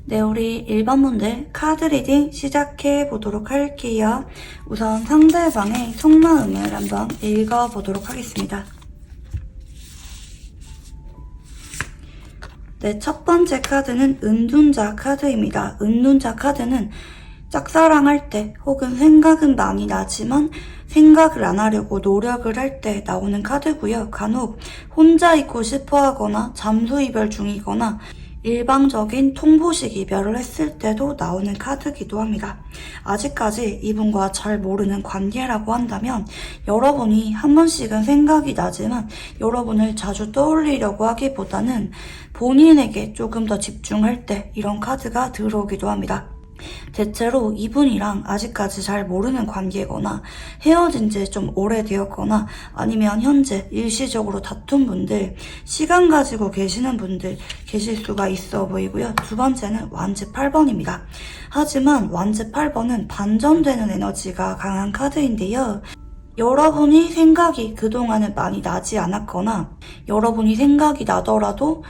네, 우리 일반 분들 카드 리딩 시작해 보도록 할게요. 우선 상대방의 속마음을 한번 읽어보도록 하겠습니다. 네, 첫 번째 카드는 은둔자 카드입니다. 은둔자 카드는 짝사랑할 때 혹은 생각은 많이 나지만 생각을 안 하려고 노력을 할 때 나오는 카드고요. 간혹 혼자 있고 싶어 하거나 잠수 이별 중이거나 일방적인 통보식 이별을 했을 때도 나오는 카드이기도 합니다. 아직까지 이분과 잘 모르는 관계라고 한다면 여러분이 한 번씩은 생각이 나지만 여러분을 자주 떠올리려고 하기보다는 본인에게 조금 더 집중할 때 이런 카드가 들어오기도 합니다. 대체로 이분이랑 아직까지 잘 모르는 관계거나 헤어진 지 좀 오래되었거나 아니면 현재 일시적으로 다툰 분들, 시간 가지고 계시는 분들 계실 수가 있어 보이고요. 두 번째는 완즈 8번입니다. 하지만 완즈 8번은 반전되는 에너지가 강한 카드인데요. 여러분이 생각이 그동안은 많이 나지 않았거나 여러분이 생각이 나더라도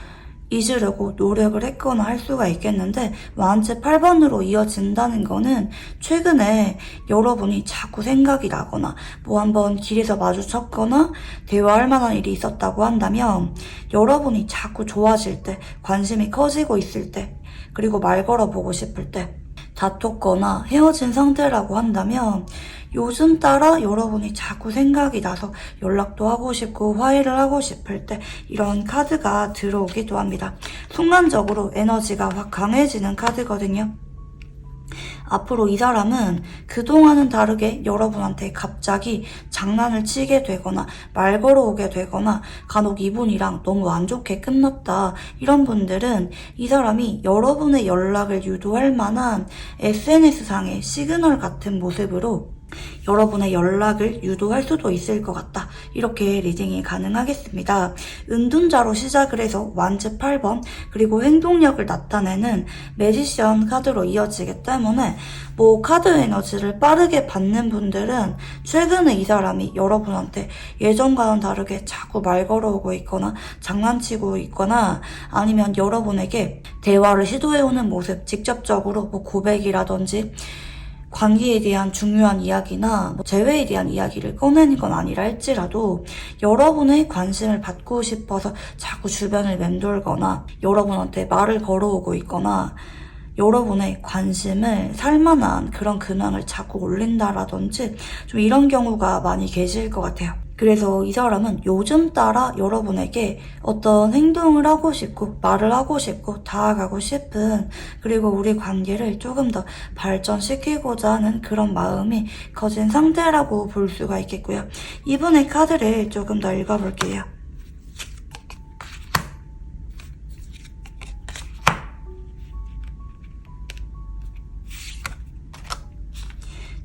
잊으려고 노력을 했거나 할 수가 있겠는데 완즈 8번으로 이어진다는 거는 최근에 여러분이 자꾸 생각이 나거나 뭐 한번 길에서 마주쳤거나 대화할 만한 일이 있었다고 한다면 여러분이 자꾸 좋아질 때, 관심이 커지고 있을 때, 그리고 말 걸어보고 싶을 때 다퉜거나 헤어진 상태라고 한다면 요즘 따라 여러분이 자꾸 생각이 나서 연락도 하고 싶고 화해를 하고 싶을 때 이런 카드가 들어오기도 합니다. 순간적으로 에너지가 확 강해지는 카드거든요. 앞으로 이 사람은 그동안은 다르게 여러분한테 갑자기 장난을 치게 되거나 말 걸어오게 되거나 간혹 이분이랑 너무 안 좋게 끝났다 이런 분들은 이 사람이 여러분의 연락을 유도할 만한 SNS상의 시그널 같은 모습으로 여러분의 연락을 유도할 수도 있을 것 같다. 이렇게 리딩이 가능하겠습니다. 은둔자로 시작을 해서 완즈 8번 그리고 행동력을 나타내는 매지션 카드로 이어지기 때문에 뭐 카드 에너지를 빠르게 받는 분들은 최근에 이 사람이 여러분한테 예전과는 다르게 자꾸 말 걸어오고 있거나 장난치고 있거나 아니면 여러분에게 대화를 시도해오는 모습 직접적으로 뭐 고백이라든지 관계에 대한 중요한 이야기나 재회에 대한 이야기를 꺼내는 건 아니라 할지라도 여러분의 관심을 받고 싶어서 자꾸 주변을 맴돌거나 여러분한테 말을 걸어오고 있거나 여러분의 관심을 살만한 그런 근황을 자꾸 올린다라든지 좀 이런 경우가 많이 계실 것 같아요. 그래서 이 사람은 요즘 따라 여러분에게 어떤 행동을 하고 싶고 말을 하고 싶고 다가가고 싶은 그리고 우리 관계를 조금 더 발전시키고자 하는 그런 마음이 커진 상태라고 볼 수가 있겠고요. 이분의 카드를 조금 더 읽어볼게요.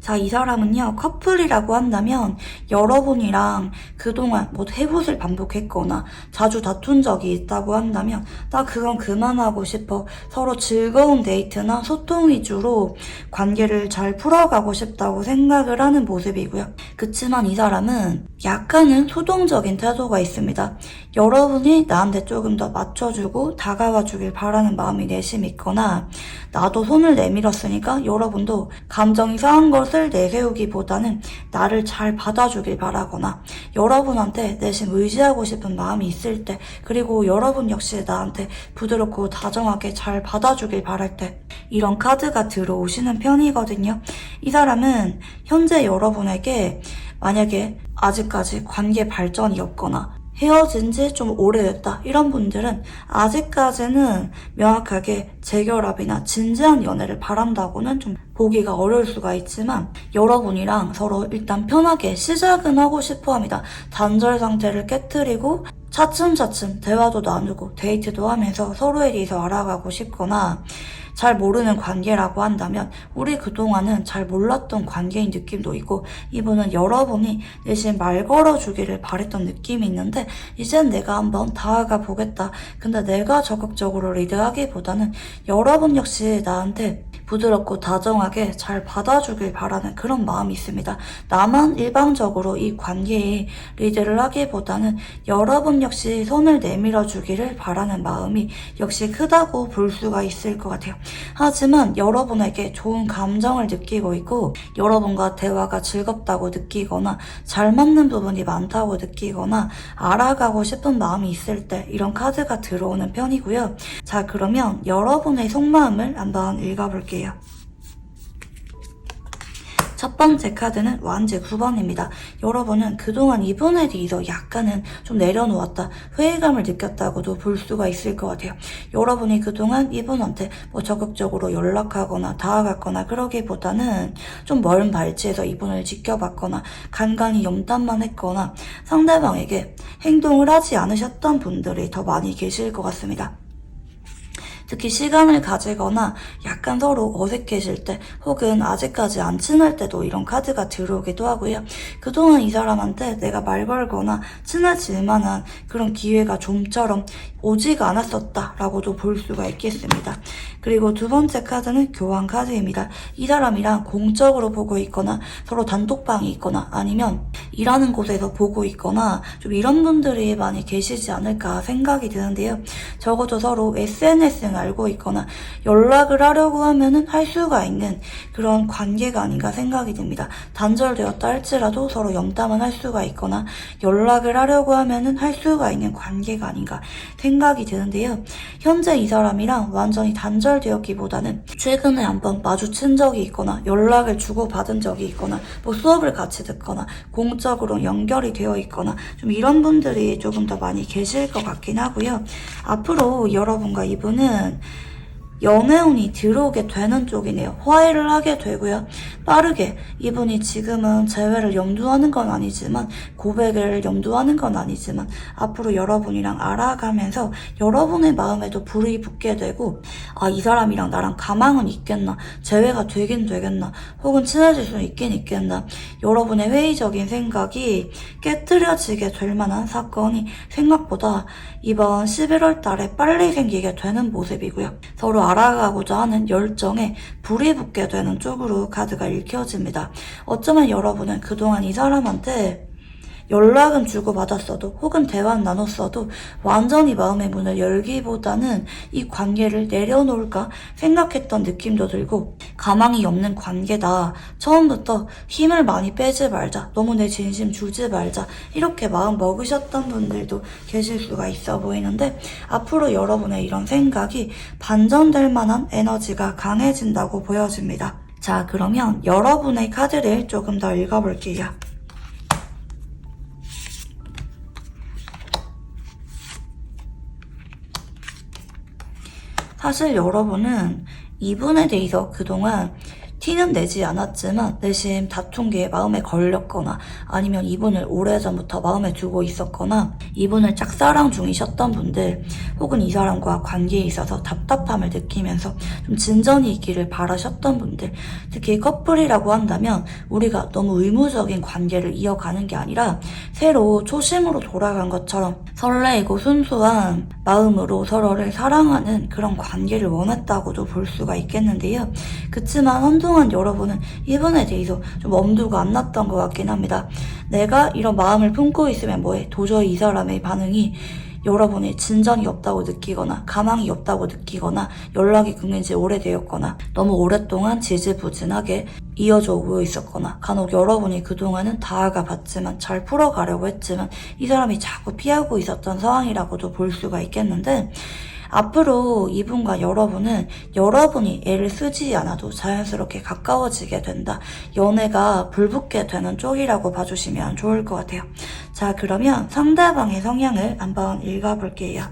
자, 이 사람은요, 커플이라고 한다면 여러분이랑 그동안 뭐 해봇을 반복했거나 자주 다툰 적이 있다고 한다면 나 그건 그만하고 싶어. 서로 즐거운 데이트나 소통 위주로 관계를 잘 풀어가고 싶다고 생각을 하는 모습이고요. 그치만 이 사람은 약간은 소동적인 태도가 있습니다. 여러분이 나한테 조금 더 맞춰주고 다가와 주길 바라는 마음이 내심 있거나 나도 손을 내밀었으니까 여러분도 감정이 상한 것을 내세우기보다는 나를 잘 받아주길 바라거나 여러분한테 내심 의지하고 싶은 마음이 있을 때 그리고 여러분 역시 나한테 부드럽고 다정하게 잘 받아주길 바랄 때 이런 카드가 들어오시는 편이거든요. 이 사람은 현재 여러분에게 만약에 아직까지 관계 발전이 없거나 헤어진 지 좀 오래됐다 이런 분들은 아직까지는 명확하게 재결합이나 진지한 연애를 바란다고는 좀 보기가 어려울 수가 있지만 여러분이랑 서로 일단 편하게 시작은 하고 싶어 합니다. 단절 상태를 깨트리고 차츰차츰 대화도 나누고 데이트도 하면서 서로에 대해서 알아가고 싶거나 잘 모르는 관계라고 한다면 우리 그동안은 잘 몰랐던 관계인 느낌도 있고 이분은 여러분이 대신 말 걸어주기를 바랬던 느낌이 있는데 이젠 내가 한번 다가가 보겠다. 근데 내가 적극적으로 리드하기보다는 여러분 역시 나한테 부드럽고 다정하게 잘 받아주길 바라는 그런 마음이 있습니다. 나만 일방적으로 이 관계에 리드를 하기보다는 여러분 역시 손을 내밀어 주기를 바라는 마음이 역시 크다고 볼 수가 있을 것 같아요. 하지만 여러분에게 좋은 감정을 느끼고 있고 여러분과 대화가 즐겁다고 느끼거나 잘 맞는 부분이 많다고 느끼거나 알아가고 싶은 마음이 있을 때 이런 카드가 들어오는 편이고요. 자, 그러면 여러분의 속마음을 한번 읽어볼게요. 첫 번째 카드는 완지 9번입니다. 여러분은 그동안 이분에 대해서 약간은 좀 내려놓았다, 회의감을 느꼈다고도 볼 수가 있을 것 같아요. 여러분이 그동안 이분한테 뭐 적극적으로 연락하거나 다가갔거나 그러기보다는 좀 먼 발치에서 이분을 지켜봤거나 간간히 염탐만 했거나 상대방에게 행동을 하지 않으셨던 분들이 더 많이 계실 것 같습니다. 특히 시간을 가지거나 약간 서로 어색해질 때 혹은 아직까지 안 친할 때도 이런 카드가 들어오기도 하고요. 그동안 이 사람한테 내가 말 걸거나 친해질 만한 그런 기회가 좀처럼 오지가 않았었다라고도 볼 수가 있겠습니다. 그리고 두 번째 카드는 교환 카드입니다. 이 사람이랑 공적으로 보고 있거나 서로 단톡방이 있거나 아니면 일하는 곳에서 보고 있거나 좀 이런 분들이 많이 계시지 않을까 생각이 드는데요. 적어도 서로 SNS는 알고 있거나 연락을 하려고 하면은 할 수가 있는 그런 관계가 아닌가 생각이 듭니다. 단절되었다 할지라도 서로 염담은 할 수가 있거나 연락을 하려고 하면은 할 수가 있는 관계가 아닌가 생각이 드는데요. 현재 이 사람이랑 완전히 단절되었기보다는 최근에 한번 마주친 적이 있거나 연락을 주고받은 적이 있거나 뭐 수업을 같이 듣거나 공적으로 연결이 되어 있거나 좀 이런 분들이 조금 더 많이 계실 것 같긴 하고요. 앞으로 여러분과 이분은 연애운이 들어오게 되는 쪽이네요. 화해를 하게 되고요. 빠르게 이분이 지금은 재회를 염두하는 건 아니지만 고백을 염두하는 건 아니지만 앞으로 여러분이랑 알아가면서 여러분의 마음에도 불이 붙게 되고 아, 이 사람이랑 나랑 가망은 있겠나, 재회가 되긴 되겠나, 혹은 친해질 수 있긴 있겠나, 여러분의 회의적인 생각이 깨트려지게 될 만한 사건이 생각보다 이번 11월 달에 빨리 생기게 되는 모습이고요. 서로 알아가고자 하는 열정에 불이 붙게 되는 쪽으로 카드가 읽혀집니다. 어쩌면 여러분은 그동안 이 사람한테 연락은 주고받았어도 혹은 대화는 나눴어도 완전히 마음의 문을 열기보다는 이 관계를 내려놓을까 생각했던 느낌도 들고 가망이 없는 관계다, 처음부터 힘을 많이 빼지 말자, 너무 내 진심 주지 말자 이렇게 마음 먹으셨던 분들도 계실 수가 있어 보이는데 앞으로 여러분의 이런 생각이 반전될 만한 에너지가 강해진다고 보여집니다. 자, 그러면 여러분의 카드를 조금 더 읽어볼게요. 사실 여러분은 이분에 대해서 그동안 티는 내지 않았지만 내심 다툰 게 마음에 걸렸거나 아니면 이분을 오래전부터 마음에 두고 있었거나 이분을 짝사랑 중이셨던 분들 혹은 이 사람과 관계에 있어서 답답함을 느끼면서 좀 진전이 있기를 바라셨던 분들, 특히 커플이라고 한다면 우리가 너무 의무적인 관계를 이어가는 게 아니라 새로 초심으로 돌아간 것처럼 설레이고 순수한 마음으로 서로를 사랑하는 그런 관계를 원했다고도 볼 수가 있겠는데요. 그치만 한동안 여러분은 이분에 대해서 좀 엄두가 안 났던 것 같긴 합니다. 내가 이런 마음을 품고 있으면 뭐해? 도저히 이 사람의 반응이 여러분이 진전이 없다고 느끼거나 가망이 없다고 느끼거나 연락이 끊긴 지 오래되었거나 너무 오랫동안 지지부진하게 이어져 오고 있었거나 간혹 여러분이 그동안은 다가가 봤지만 잘 풀어가려고 했지만 이 사람이 자꾸 피하고 있었던 상황이라고도 볼 수가 있겠는데 앞으로 이분과 여러분은 여러분이 애를 쓰지 않아도 자연스럽게 가까워지게 된다. 연애가 불붙게 되는 쪽이라고 봐주시면 좋을 것 같아요. 자, 그러면 상대방의 성향을 한번 읽어볼게요.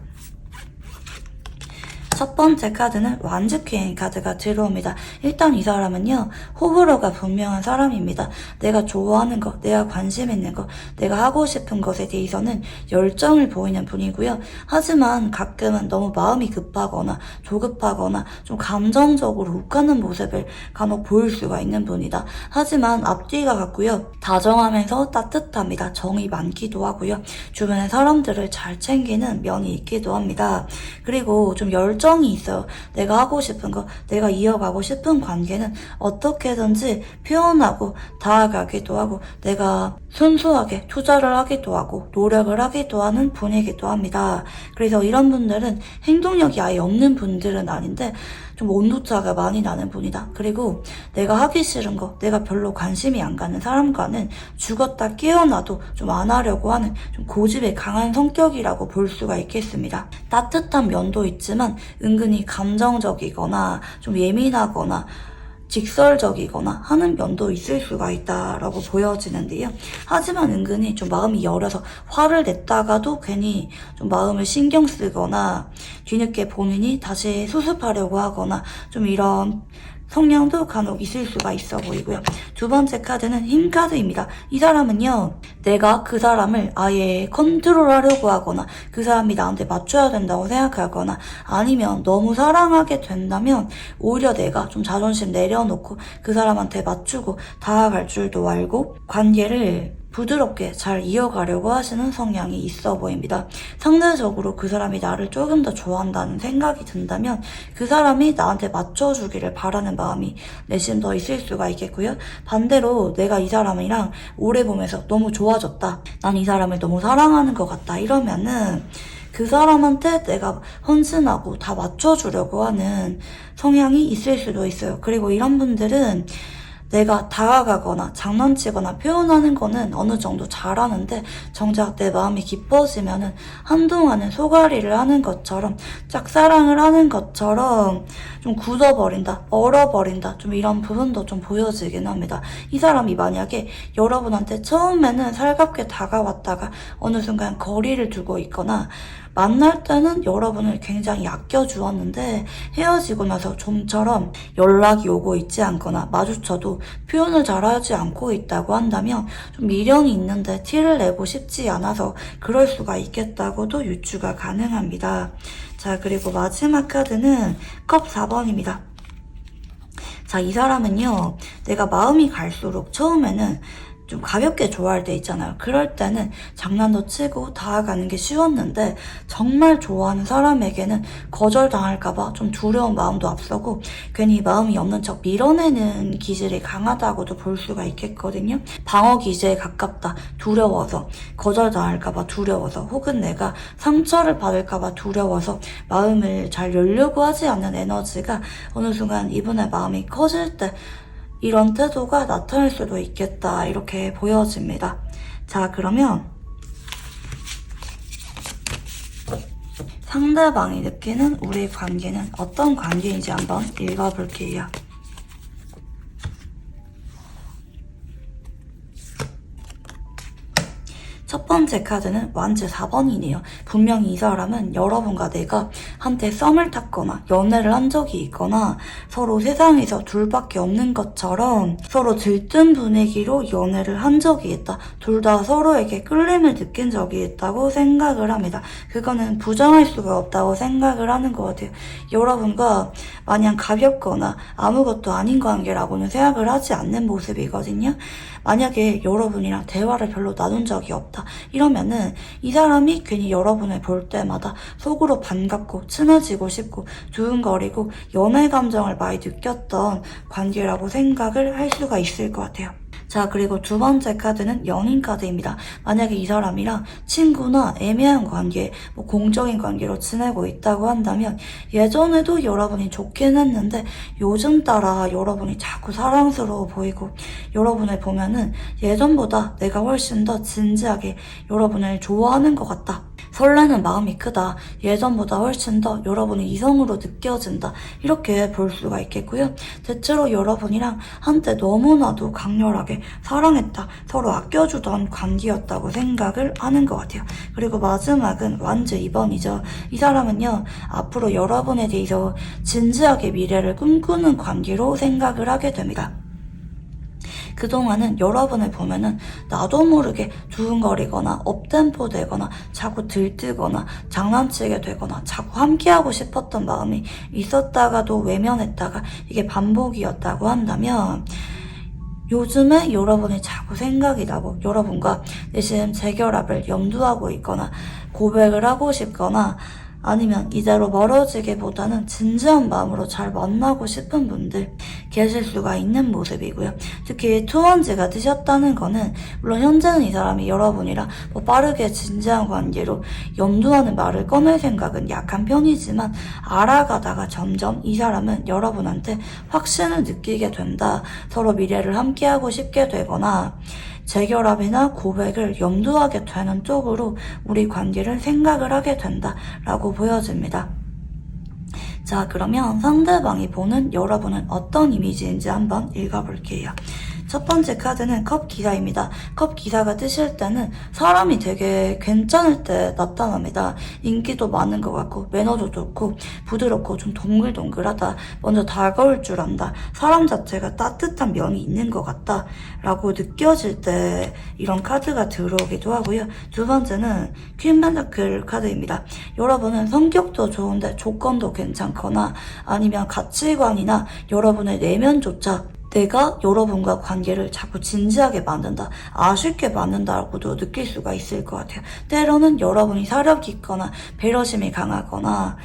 첫 번째 카드는 완즈 퀸 카드가 들어옵니다. 일단 이 사람은요, 호불호가 분명한 사람입니다. 내가 좋아하는 것, 내가 관심 있는 것, 내가 하고 싶은 것에 대해서는 열정을 보이는 분이고요. 하지만 가끔은 너무 마음이 급하거나 조급하거나 좀 감정적으로 욱하는 모습을 간혹 보일 수가 있는 분이다. 하지만 앞뒤가 같고요. 다정하면서 따뜻합니다. 정이 많기도 하고요. 주변의 사람들을 잘 챙기는 면이 있기도 합니다. 그리고 좀 열정 특성이 있어요. 내가 하고 싶은 거, 내가 이어가고 싶은 관계는 어떻게든지 표현하고 다가가기도 하고 내가 순수하게 투자를 하기도 하고 노력을 하기도 하는 분이기도 합니다. 그래서 이런 분들은 행동력이 아예 없는 분들은 아닌데 좀 온도차가 많이 나는 분이다. 그리고 내가 하기 싫은 거, 내가 별로 관심이 안 가는 사람과는 죽었다 깨어나도 좀 안 하려고 하는 좀 고집이 강한 성격이라고 볼 수가 있겠습니다. 따뜻한 면도 있지만 은근히 감정적이거나 좀 예민하거나 직설적이거나 하는 면도 있을 수가 있다라고 보여지는데요. 하지만 은근히 좀 마음이 열어서 화를 냈다가도 괜히 좀 마음을 신경 쓰거나 뒤늦게 본인이 다시 수습하려고 하거나 좀 이런 성향도 간혹 있을 수가 있어 보이고요. 두 번째 카드는 힘 카드입니다. 이 사람은요, 내가 그 사람을 아예 컨트롤하려고 하거나 그 사람이 나한테 맞춰야 된다고 생각하거나 아니면 너무 사랑하게 된다면 오히려 내가 좀 자존심 내려놓고 그 사람한테 맞추고 다가갈 줄도 알고 관계를 부드럽게 잘 이어가려고 하시는 성향이 있어 보입니다. 상대적으로 그 사람이 나를 조금 더 좋아한다는 생각이 든다면 그 사람이 나한테 맞춰주기를 바라는 마음이 내심 더 있을 수가 있겠고요. 반대로 내가 이 사람이랑 오래 보면서 너무 좋아졌다. 난 이 사람을 너무 사랑하는 것 같다. 이러면은 그 사람한테 내가 헌신하고 다 맞춰주려고 하는 성향이 있을 수도 있어요. 그리고 이런 분들은 내가 다가가거나 장난치거나 표현하는 거는 어느 정도 잘하는데 정작 내 마음이 깊어지면은 한동안은 소가리를 하는 것처럼 짝사랑을 하는 것처럼 좀 굳어버린다, 얼어버린다 좀 이런 부분도 좀 보여지긴 합니다. 이 사람이 만약에 여러분한테 처음에는 살갑게 다가왔다가 어느 순간 거리를 두고 있거나 만날 때는 여러분을 굉장히 아껴주었는데 헤어지고 나서 좀처럼 연락이 오고 있지 않거나 마주쳐도 표현을 잘하지 않고 있다고 한다면 좀 미련이 있는데 티를 내고 싶지 않아서 그럴 수가 있겠다고도 유추가 가능합니다. 자, 그리고 마지막 카드는 컵 4번입니다. 자, 이 사람은요, 내가 마음이 갈수록 처음에는 좀 가볍게 좋아할 때 있잖아요. 그럴 때는 장난도 치고 다가가는 게 쉬웠는데 정말 좋아하는 사람에게는 거절당할까봐 좀 두려운 마음도 앞서고 괜히 마음이 없는 척 밀어내는 기질이 강하다고도 볼 수가 있겠거든요. 방어 기제에 가깝다. 두려워서 거절당할까봐 두려워서 혹은 내가 상처를 받을까봐 두려워서 마음을 잘 열려고 하지 않는 에너지가 어느 순간 이분의 마음이 커질 때 이런 태도가 나타날 수도 있겠다 이렇게 보여집니다. 자, 그러면 상대방이 느끼는 우리 관계는 어떤 관계인지 한번 읽어볼게요. 첫 번째 카드는 완즈 4번이네요. 분명히 이 사람은 여러분과 내가 한때 썸을 탔거나 연애를 한 적이 있거나 서로 세상에서 둘밖에 없는 것처럼 서로 들뜬 분위기로 연애를 한 적이 있다. 둘 다 서로에게 끌림을 느낀 적이 있다고 생각을 합니다. 그거는 부정할 수가 없다고 생각을 하는 것 같아요. 여러분과 마냥 가볍거나 아무것도 아닌 관계라고는 생각을 하지 않는 모습이거든요. 만약에 여러분이랑 대화를 별로 나눈 적이 없다. 이러면은 이 사람이 괜히 여러분을 볼 때마다 속으로 반갑고 친해지고 싶고 두근거리고 연애 감정을 많이 느꼈던 관계라고 생각을 할 수가 있을 것 같아요. 자, 그리고 두 번째 카드는 연인 카드입니다. 만약에 이 사람이랑 친구나 애매한 관계, 공적인 관계로 지내고 있다고 한다면 예전에도 여러분이 좋긴 했는데 요즘 따라 여러분이 자꾸 사랑스러워 보이고 여러분을 보면은 예전보다 내가 훨씬 더 진지하게 여러분을 좋아하는 것 같다. 설레는 마음이 크다. 예전보다 훨씬 더 여러분이 이성으로 느껴진다. 이렇게 볼 수가 있겠고요. 대체로 여러분이랑 한때 너무나도 강렬하게 사랑했다. 서로 아껴주던 관계였다고 생각을 하는 것 같아요. 그리고 마지막은 완즈 2번이죠. 이 사람은요, 앞으로 여러분에 대해서 진지하게 미래를 꿈꾸는 관계로 생각을 하게 됩니다. 그동안은 여러분을 보면은 나도 모르게 두근거리거나 업템포 되거나 자꾸 들뜨거나 장난치게 되거나 자꾸 함께하고 싶었던 마음이 있었다가도 외면했다가 이게 반복이었다고 한다면 요즘에 여러분이 자꾸 생각이 나고 여러분과 내심 재결합을 염두하고 있거나 고백을 하고 싶거나 아니면 이대로 멀어지기보다는 진지한 마음으로 잘 만나고 싶은 분들 계실 수가 있는 모습이고요. 특히 투원지가 뜨셨다는 거는 물론 현재는 이 사람이 여러분이랑 뭐 빠르게 진지한 관계로 염두하는 말을 꺼낼 생각은 약한 편이지만 알아가다가 점점 이 사람은 여러분한테 확신을 느끼게 된다. 서로 미래를 함께하고 싶게 되거나 재결합이나 고백을 염두하게 되는 쪽으로 우리 관계를 생각을 하게 된다라고 보여집니다. 자, 그러면 상대방이 보는 여러분은 어떤 이미지인지 한번 읽어볼게요. 첫 번째 카드는 컵 기사입니다. 컵 기사가 뜨실 때는 사람이 되게 괜찮을 때 나타납니다. 인기도 많은 것 같고 매너도 좋고 부드럽고 좀 동글동글하다. 먼저 다가올 줄 안다. 사람 자체가 따뜻한 면이 있는 것 같다 라고 느껴질 때 이런 카드가 들어오기도 하고요. 두 번째는 퀸 펜타클 카드입니다. 여러분은 성격도 좋은데 조건도 괜찮거나 아니면 가치관이나 여러분의 내면조차 내가 여러분과 관계를 자꾸 진지하게 만든다, 아쉽게 만든다라고도 느낄 수가 있을 것 같아요. 때로는 여러분이 사려 깊거나 배려심이 강하거나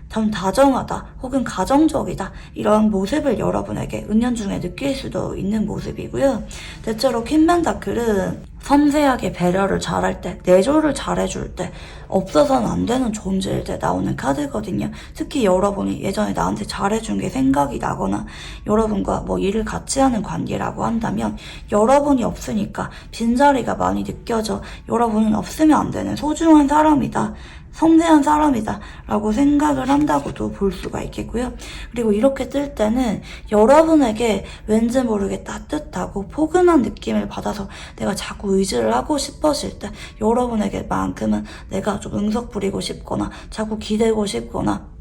좀 다정하다 혹은 가정적이다 이런 모습을 여러분에게 은연중에 느낄 수도 있는 모습이고요. 대체로 퀸펜타클은 섬세하게 배려를 잘할 때, 내조를 잘해줄 때, 없어서는 안 되는 존재일 때 나오는 카드거든요. 특히 여러분이 예전에 나한테 잘해준 게 생각이 나거나 여러분과 뭐 일을 같이 하는 관계라고 한다면 여러분이 없으니까 빈자리가 많이 느껴져. 여러분은 없으면 안 되는 소중한 사람이다. 섬세한 사람이다 라고 생각을 한다고도 볼 수가 있겠고요. 그리고 이렇게 뜰 때는 여러분에게 왠지 모르게 따뜻하고 포근한 느낌을 받아서 내가 자꾸 의지를 하고 싶어질 때 여러분에게만큼은 내가 좀 응석 부리고 싶거나 자꾸 기대고 싶거나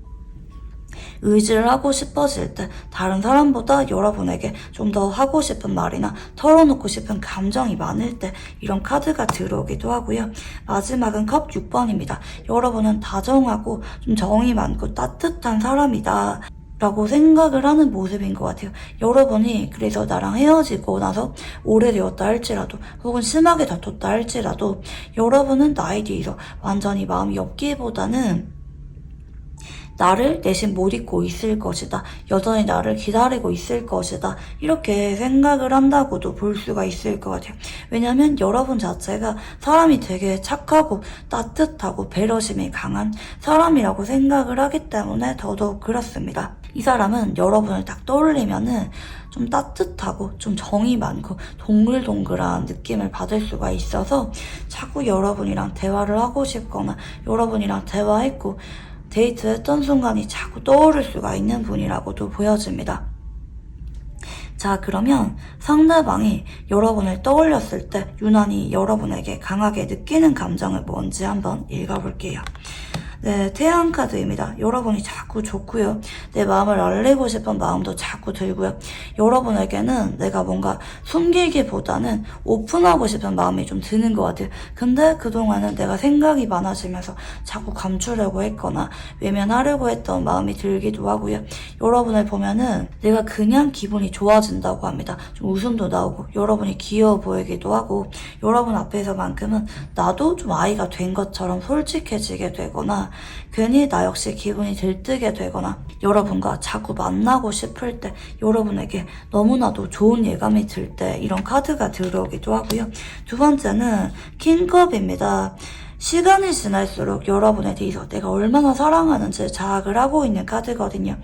의지를 하고 싶어질 때 다른 사람보다 여러분에게 좀 더 하고 싶은 말이나 털어놓고 싶은 감정이 많을 때 이런 카드가 들어오기도 하고요. 마지막은 컵 6번입니다. 여러분은 다정하고 좀 정이 많고 따뜻한 사람이다 라고 생각을 하는 모습인 것 같아요. 여러분이 그래서 나랑 헤어지고 나서 오래되었다 할지라도 혹은 심하게 다퉜다 할지라도 여러분은 나에 대해서 완전히 마음이 없기보다는 나를 내심 못 잊고 있을 것이다. 여전히 나를 기다리고 있을 것이다. 이렇게 생각을 한다고도 볼 수가 있을 것 같아요. 왜냐면 여러분 자체가 사람이 되게 착하고 따뜻하고 배려심이 강한 사람이라고 생각을 하기 때문에 더더욱 그렇습니다. 이 사람은 여러분을 딱 떠올리면은 좀 따뜻하고 좀 정이 많고 동글동글한 느낌을 받을 수가 있어서 자꾸 여러분이랑 대화를 하고 싶거나 여러분이랑 대화했고 데이트했던 순간이 자꾸 떠오를 수가 있는 분이라고도 보여집니다. 자, 그러면 상대방이 여러분을 떠올렸을 때 유난히 여러분에게 강하게 느끼는 감정은 뭔지 한번 읽어볼게요. 네, 태양 카드입니다. 여러분이 자꾸 좋고요. 내 마음을 알리고 싶은 마음도 자꾸 들고요. 여러분에게는 내가 뭔가 숨기기보다는 오픈하고 싶은 마음이 좀 드는 것 같아요. 근데 그동안은 내가 생각이 많아지면서 자꾸 감추려고 했거나 외면하려고 했던 마음이 들기도 하고요. 여러분을 보면은 내가 그냥 기분이 좋아진다고 합니다. 좀 웃음도 나오고 여러분이 귀여워 보이기도 하고 여러분 앞에서만큼은 나도 좀 아이가 된 것처럼 솔직해지게 되거나 괜히 나 역시 기분이 들뜨게 되거나 여러분과 자꾸 만나고 싶을 때 여러분에게 너무나도 좋은 예감이 들 때 이런 카드가 들어오기도 하고요. 두 번째는 킹컵입니다. 시간이 지날수록 여러분에 대해서 내가 얼마나 사랑하는지 자학을 하고 있는 카드거든요.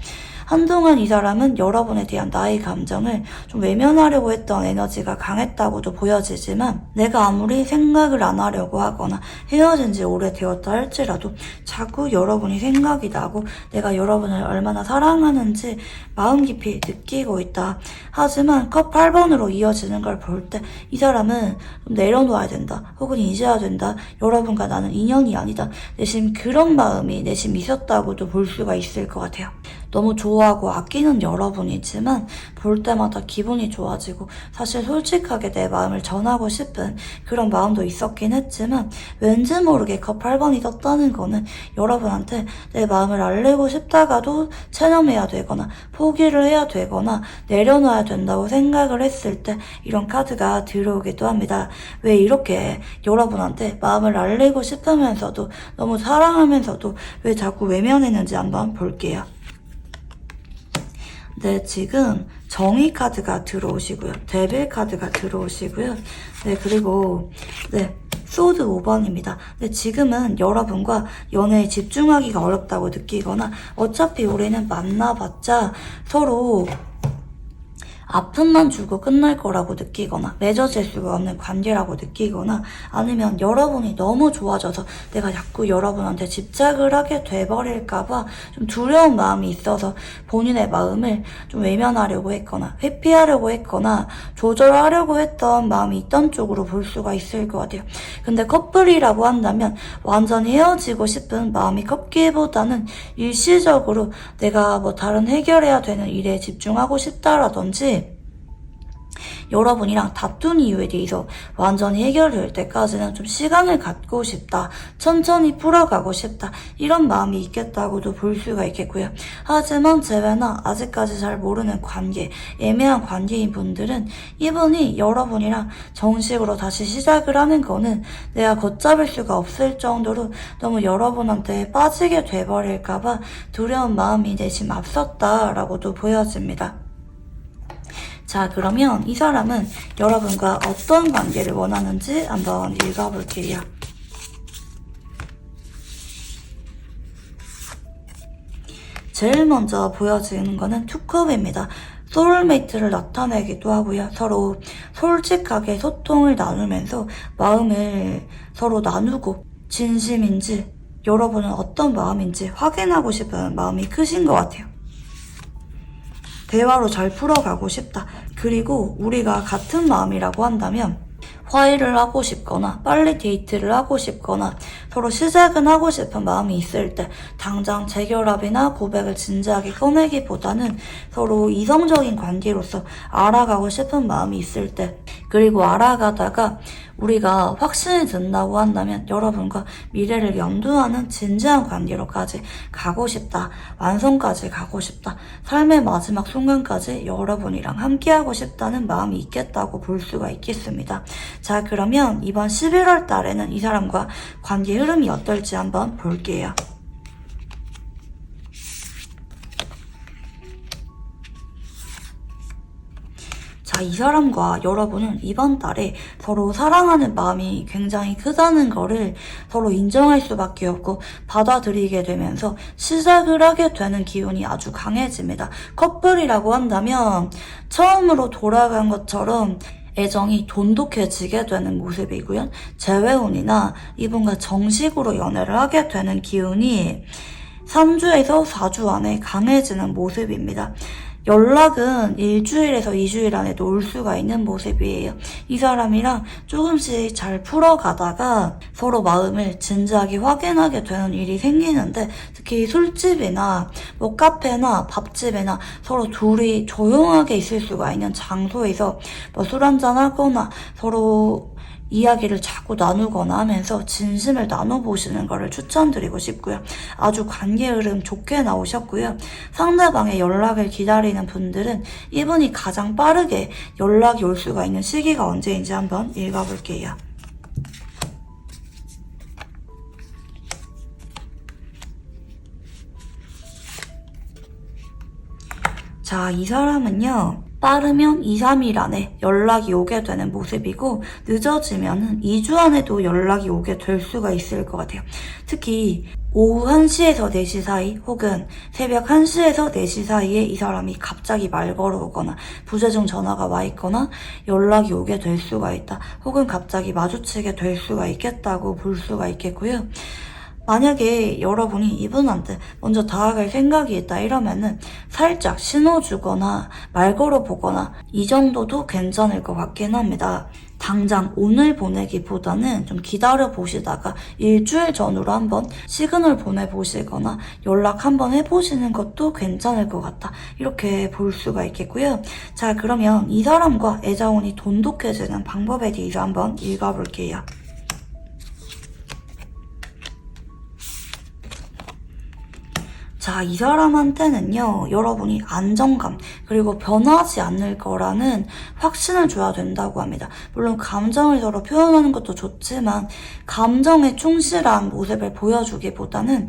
한동안 이 사람은 여러분에 대한 나의 감정을 좀 외면하려고 했던 에너지가 강했다고도 보여지지만 내가 아무리 생각을 안 하려고 하거나 헤어진 지 오래되었다 할지라도 자꾸 여러분이 생각이 나고 내가 여러분을 얼마나 사랑하는지 마음 깊이 느끼고 있다. 하지만 컵 8번으로 이어지는 걸 볼 때 이 사람은 좀 내려놓아야 된다. 혹은 잊어야 된다. 여러분과 나는 인연이 아니다. 내심 그런 마음이 내심 있었다고도 볼 수가 있을 것 같아요. 너무 좋아하고 아끼는 여러분이지만 볼 때마다 기분이 좋아지고 사실 솔직하게 내 마음을 전하고 싶은 그런 마음도 있었긴 했지만 왠지 모르게 컵 8번이 떴다는 거는 여러분한테 내 마음을 알리고 싶다가도 체념해야 되거나 포기를 해야 되거나 내려놔야 된다고 생각을 했을 때 이런 카드가 들어오기도 합니다. 왜 이렇게 여러분한테 마음을 알리고 싶으면서도 너무 사랑하면서도 왜 자꾸 외면했는지 한번 볼게요. 네, 지금 정의 카드가 들어오시고요. 데빌 카드가 들어오시고요. 네, 그리고 네, 소드 5번입니다. 네, 지금은 여러분과 연애에 집중하기가 어렵다고 느끼거나 어차피 우리는 만나봤자 서로 아픔만 주고 끝날 거라고 느끼거나 맺어질 수가 없는 관계라고 느끼거나 아니면 여러분이 너무 좋아져서 내가 자꾸 여러분한테 집착을 하게 돼버릴까봐 좀 두려운 마음이 있어서 본인의 마음을 좀 외면하려고 했거나 회피하려고 했거나 조절하려고 했던 마음이 있던 쪽으로 볼 수가 있을 것 같아요. 근데 커플이라고 한다면 완전히 헤어지고 싶은 마음이 컸기보다는 일시적으로 내가 뭐 다른 해결해야 되는 일에 집중하고 싶다라든지 여러분이랑 다툰 이유에 대해서 완전히 해결될 때까지는 좀 시간을 갖고 싶다. 천천히 풀어가고 싶다. 이런 마음이 있겠다고도 볼 수가 있겠고요. 하지만 제외나 아직까지 잘 모르는 관계, 애매한 관계인 분들은 이분이 여러분이랑 정식으로 다시 시작을 하는 거는 내가 걷잡을 수가 없을 정도로 너무 여러분한테 빠지게 돼버릴까봐 두려운 마음이 내심 앞섰다라고도 보여집니다. 자, 그러면 이 사람은 여러분과 어떤 관계를 원하는지 한번 읽어볼게요. 제일 먼저 보여지는 거는 투컵입니다. 소울메이트를 나타내기도 하고요. 서로 솔직하게 소통을 나누면서 마음을 서로 나누고 진심인지 여러분은 어떤 마음인지 확인하고 싶은 마음이 크신 것 같아요. 대화로 잘 풀어가고 싶다. 그리고 우리가 같은 마음이라고 한다면 화해를 하고 싶거나 빨리 데이트를 하고 싶거나 서로 시작은 하고 싶은 마음이 있을 때 당장 재결합이나 고백을 진지하게 꺼내기보다는 서로 이성적인 관계로서 알아가고 싶은 마음이 있을 때 그리고 알아가다가 우리가 확신이 든다고 한다면 여러분과 미래를 염두하는 진지한 관계로까지 가고 싶다. 완성까지 가고 싶다. 삶의 마지막 순간까지 여러분이랑 함께하고 싶다는 마음이 있겠다고 볼 수가 있겠습니다. 자, 그러면 이번 11월 달에는 이 사람과 관계 흐름이 어떨지 한번 볼게요. 자, 이 사람과 여러분은 이번 달에 서로 사랑하는 마음이 굉장히 크다는 거를 서로 인정할 수밖에 없고 받아들이게 되면서 시작을 하게 되는 기운이 아주 강해집니다. 커플이라고 한다면 처음으로 돌아간 것처럼 애정이 돈독해지게 되는 모습이고요. 재회운이나 이분과 정식으로 연애를 하게 되는 기운이 3주에서 4주 안에 강해지는 모습입니다. 연락은 일주일에서 2주일 안에도 올 수가 있는 모습이에요. 이 사람이랑 조금씩 잘 풀어가다가 서로 마음을 진지하게 확인하게 되는 일이 생기는데 특히 술집이나 뭐 카페나 밥집이나 서로 둘이 조용하게 있을 수가 있는 장소에서 뭐 술 한잔 하거나 서로 이야기를 자꾸 나누거나 하면서 진심을 나눠보시는 것을 추천드리고 싶고요. 아주 관계 흐름 좋게 나오셨고요. 상대방의 연락을 기다리는 분들은 이분이 가장 빠르게 연락이 올 수가 있는 시기가 언제인지 한번 읽어볼게요. 자, 이 사람은요. 빠르면 2, 3일 안에 연락이 오게 되는 모습이고 늦어지면 2주 안에도 연락이 오게 될 수가 있을 것 같아요. 특히 오후 1시에서 4시 사이 혹은 새벽 1시에서 4시 사이에 이 사람이 갑자기 말 걸어오거나 부재중 전화가 와 있거나 연락이 오게 될 수가 있다. 혹은 갑자기 마주치게 될 수가 있겠다고 볼 수가 있겠고요. 만약에 여러분이 이분한테 먼저 다가갈 생각이 있다 이러면은 살짝 신호 주거나 말 걸어보거나 이 정도도 괜찮을 것 같긴 합니다. 당장 오늘 보내기보다는 좀 기다려 보시다가 일주일 전으로 한번 시그널 보내보시거나 연락 한번 해보시는 것도 괜찮을 것 같다. 이렇게 볼 수가 있겠고요. 자, 그러면 이 사람과 애정운이 돈독해지는 방법에 대해서 한번 읽어볼게요. 자, 이 사람한테는요, 여러분이 안정감, 그리고 변하지 않을 거라는 확신을 줘야 된다고 합니다. 물론 감정을 서로 표현하는 것도 좋지만, 감정에 충실한 모습을 보여주기보다는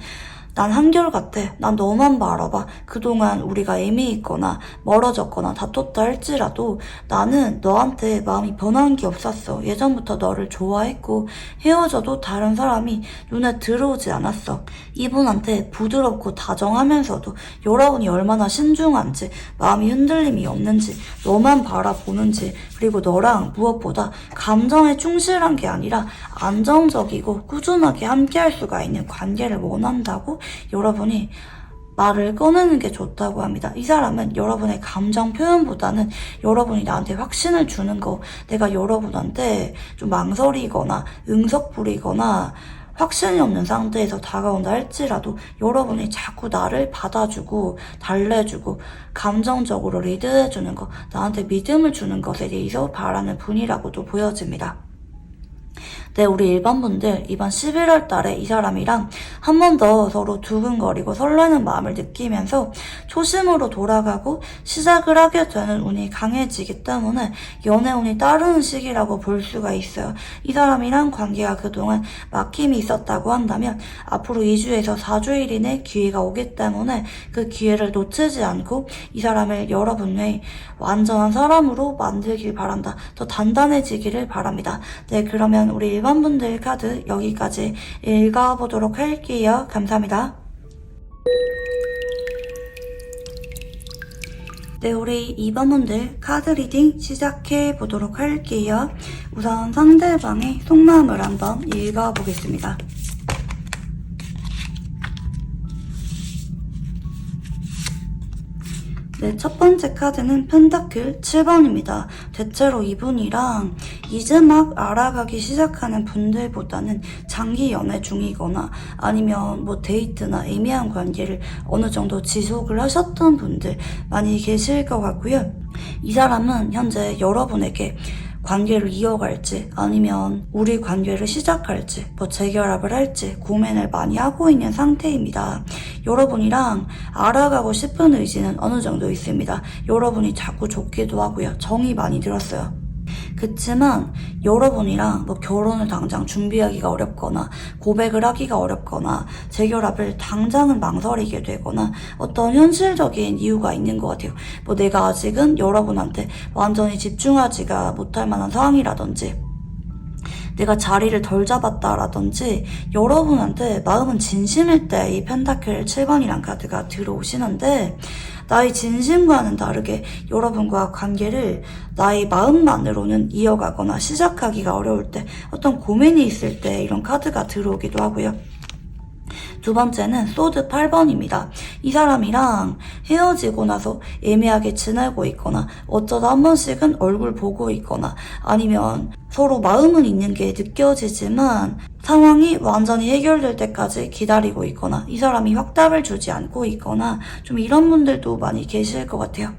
난 한결같아. 난 너만 바라봐. 그동안 우리가 애매했거나 멀어졌거나 다퉜다 할지라도 나는 너한테 마음이 변한 게 없었어. 예전부터 너를 좋아했고 헤어져도 다른 사람이 눈에 들어오지 않았어. 이분한테 부드럽고 다정하면서도 여러분이 얼마나 신중한지, 마음이 흔들림이 없는지, 너만 바라보는지, 그리고 너랑 무엇보다 감정에 충실한 게 아니라 안정적이고 꾸준하게 함께할 수가 있는 관계를 원한다고 여러분이 말을 꺼내는 게 좋다고 합니다. 이 사람은 여러분의 감정 표현보다는 여러분이 나한테 확신을 주는 거, 내가 여러분한테 좀 망설이거나 응석 부리거나 확신이 없는 상태에서 다가온다 할지라도 여러분이 자꾸 나를 받아주고 달래주고 감정적으로 리드해주는 거, 나한테 믿음을 주는 것에 대해서 바라는 분이라고도 보여집니다. 네, 우리 일반분들 이번 11월 달에 이 사람이랑 한 번 더 서로 두근거리고 설레는 마음을 느끼면서 초심으로 돌아가고 시작을 하게 되는 운이 강해지기 때문에 연애운이 따르는 시기라고 볼 수가 있어요. 이 사람이랑 관계가 그동안 막힘이 있었다고 한다면 앞으로 2주에서 4주 이내 기회가 오기 때문에 그 기회를 놓치지 않고 이 사람을 여러분의 완전한 사람으로 만들길 바란다. 더 단단해지기를 바랍니다. 네, 그러면 우리 일반분들 카드 여기까지 읽어보도록 할게요. 감사합니다. 네, 우리 2번분들 카드 리딩 시작해 보도록 할게요. 우선 상대방의 속마음을 한번 읽어보겠습니다. 네, 첫 번째 카드는 펜타클 7번입니다. 대체로 이분이랑 이제 막 알아가기 시작하는 분들보다는 장기 연애 중이거나 아니면 뭐 데이트나 애매한 관계를 어느 정도 지속을 하셨던 분들 많이 계실 것 같고요. 이 사람은 현재 여러분에게 관계를 이어갈지 아니면 우리 관계를 시작할지 뭐 재결합을 할지 고민을 많이 하고 있는 상태입니다. 여러분이랑 알아가고 싶은 의지는 어느 정도 있습니다. 여러분이 자꾸 좋기도 하고요. 정이 많이 들었어요. 그치만 여러분이랑 뭐 결혼을 당장 준비하기가 어렵거나 고백을 하기가 어렵거나 재결합을 당장은 망설이게 되거나 어떤 현실적인 이유가 있는 것 같아요. 뭐 내가 아직은 여러분한테 완전히 집중하지가 못할 만한 상황이라든지 내가 자리를 덜 잡았다라든지 여러분한테 마음은 진심일 때 이 펜타클 7번이란 카드가 들어오시는데 나의 진심과는 다르게 여러분과 관계를 나의 마음만으로는 이어가거나 시작하기가 어려울 때 어떤 고민이 있을 때 이런 카드가 들어오기도 하고요. 두 번째는 소드 8번입니다. 이 사람이랑 헤어지고 나서 애매하게 지내고 있거나 어쩌다 한 번씩은 얼굴 보고 있거나 아니면 서로 마음은 있는 게 느껴지지만 상황이 완전히 해결될 때까지 기다리고 있거나 이 사람이 확답을 주지 않고 있거나 좀 이런 분들도 많이 계실 것 같아요.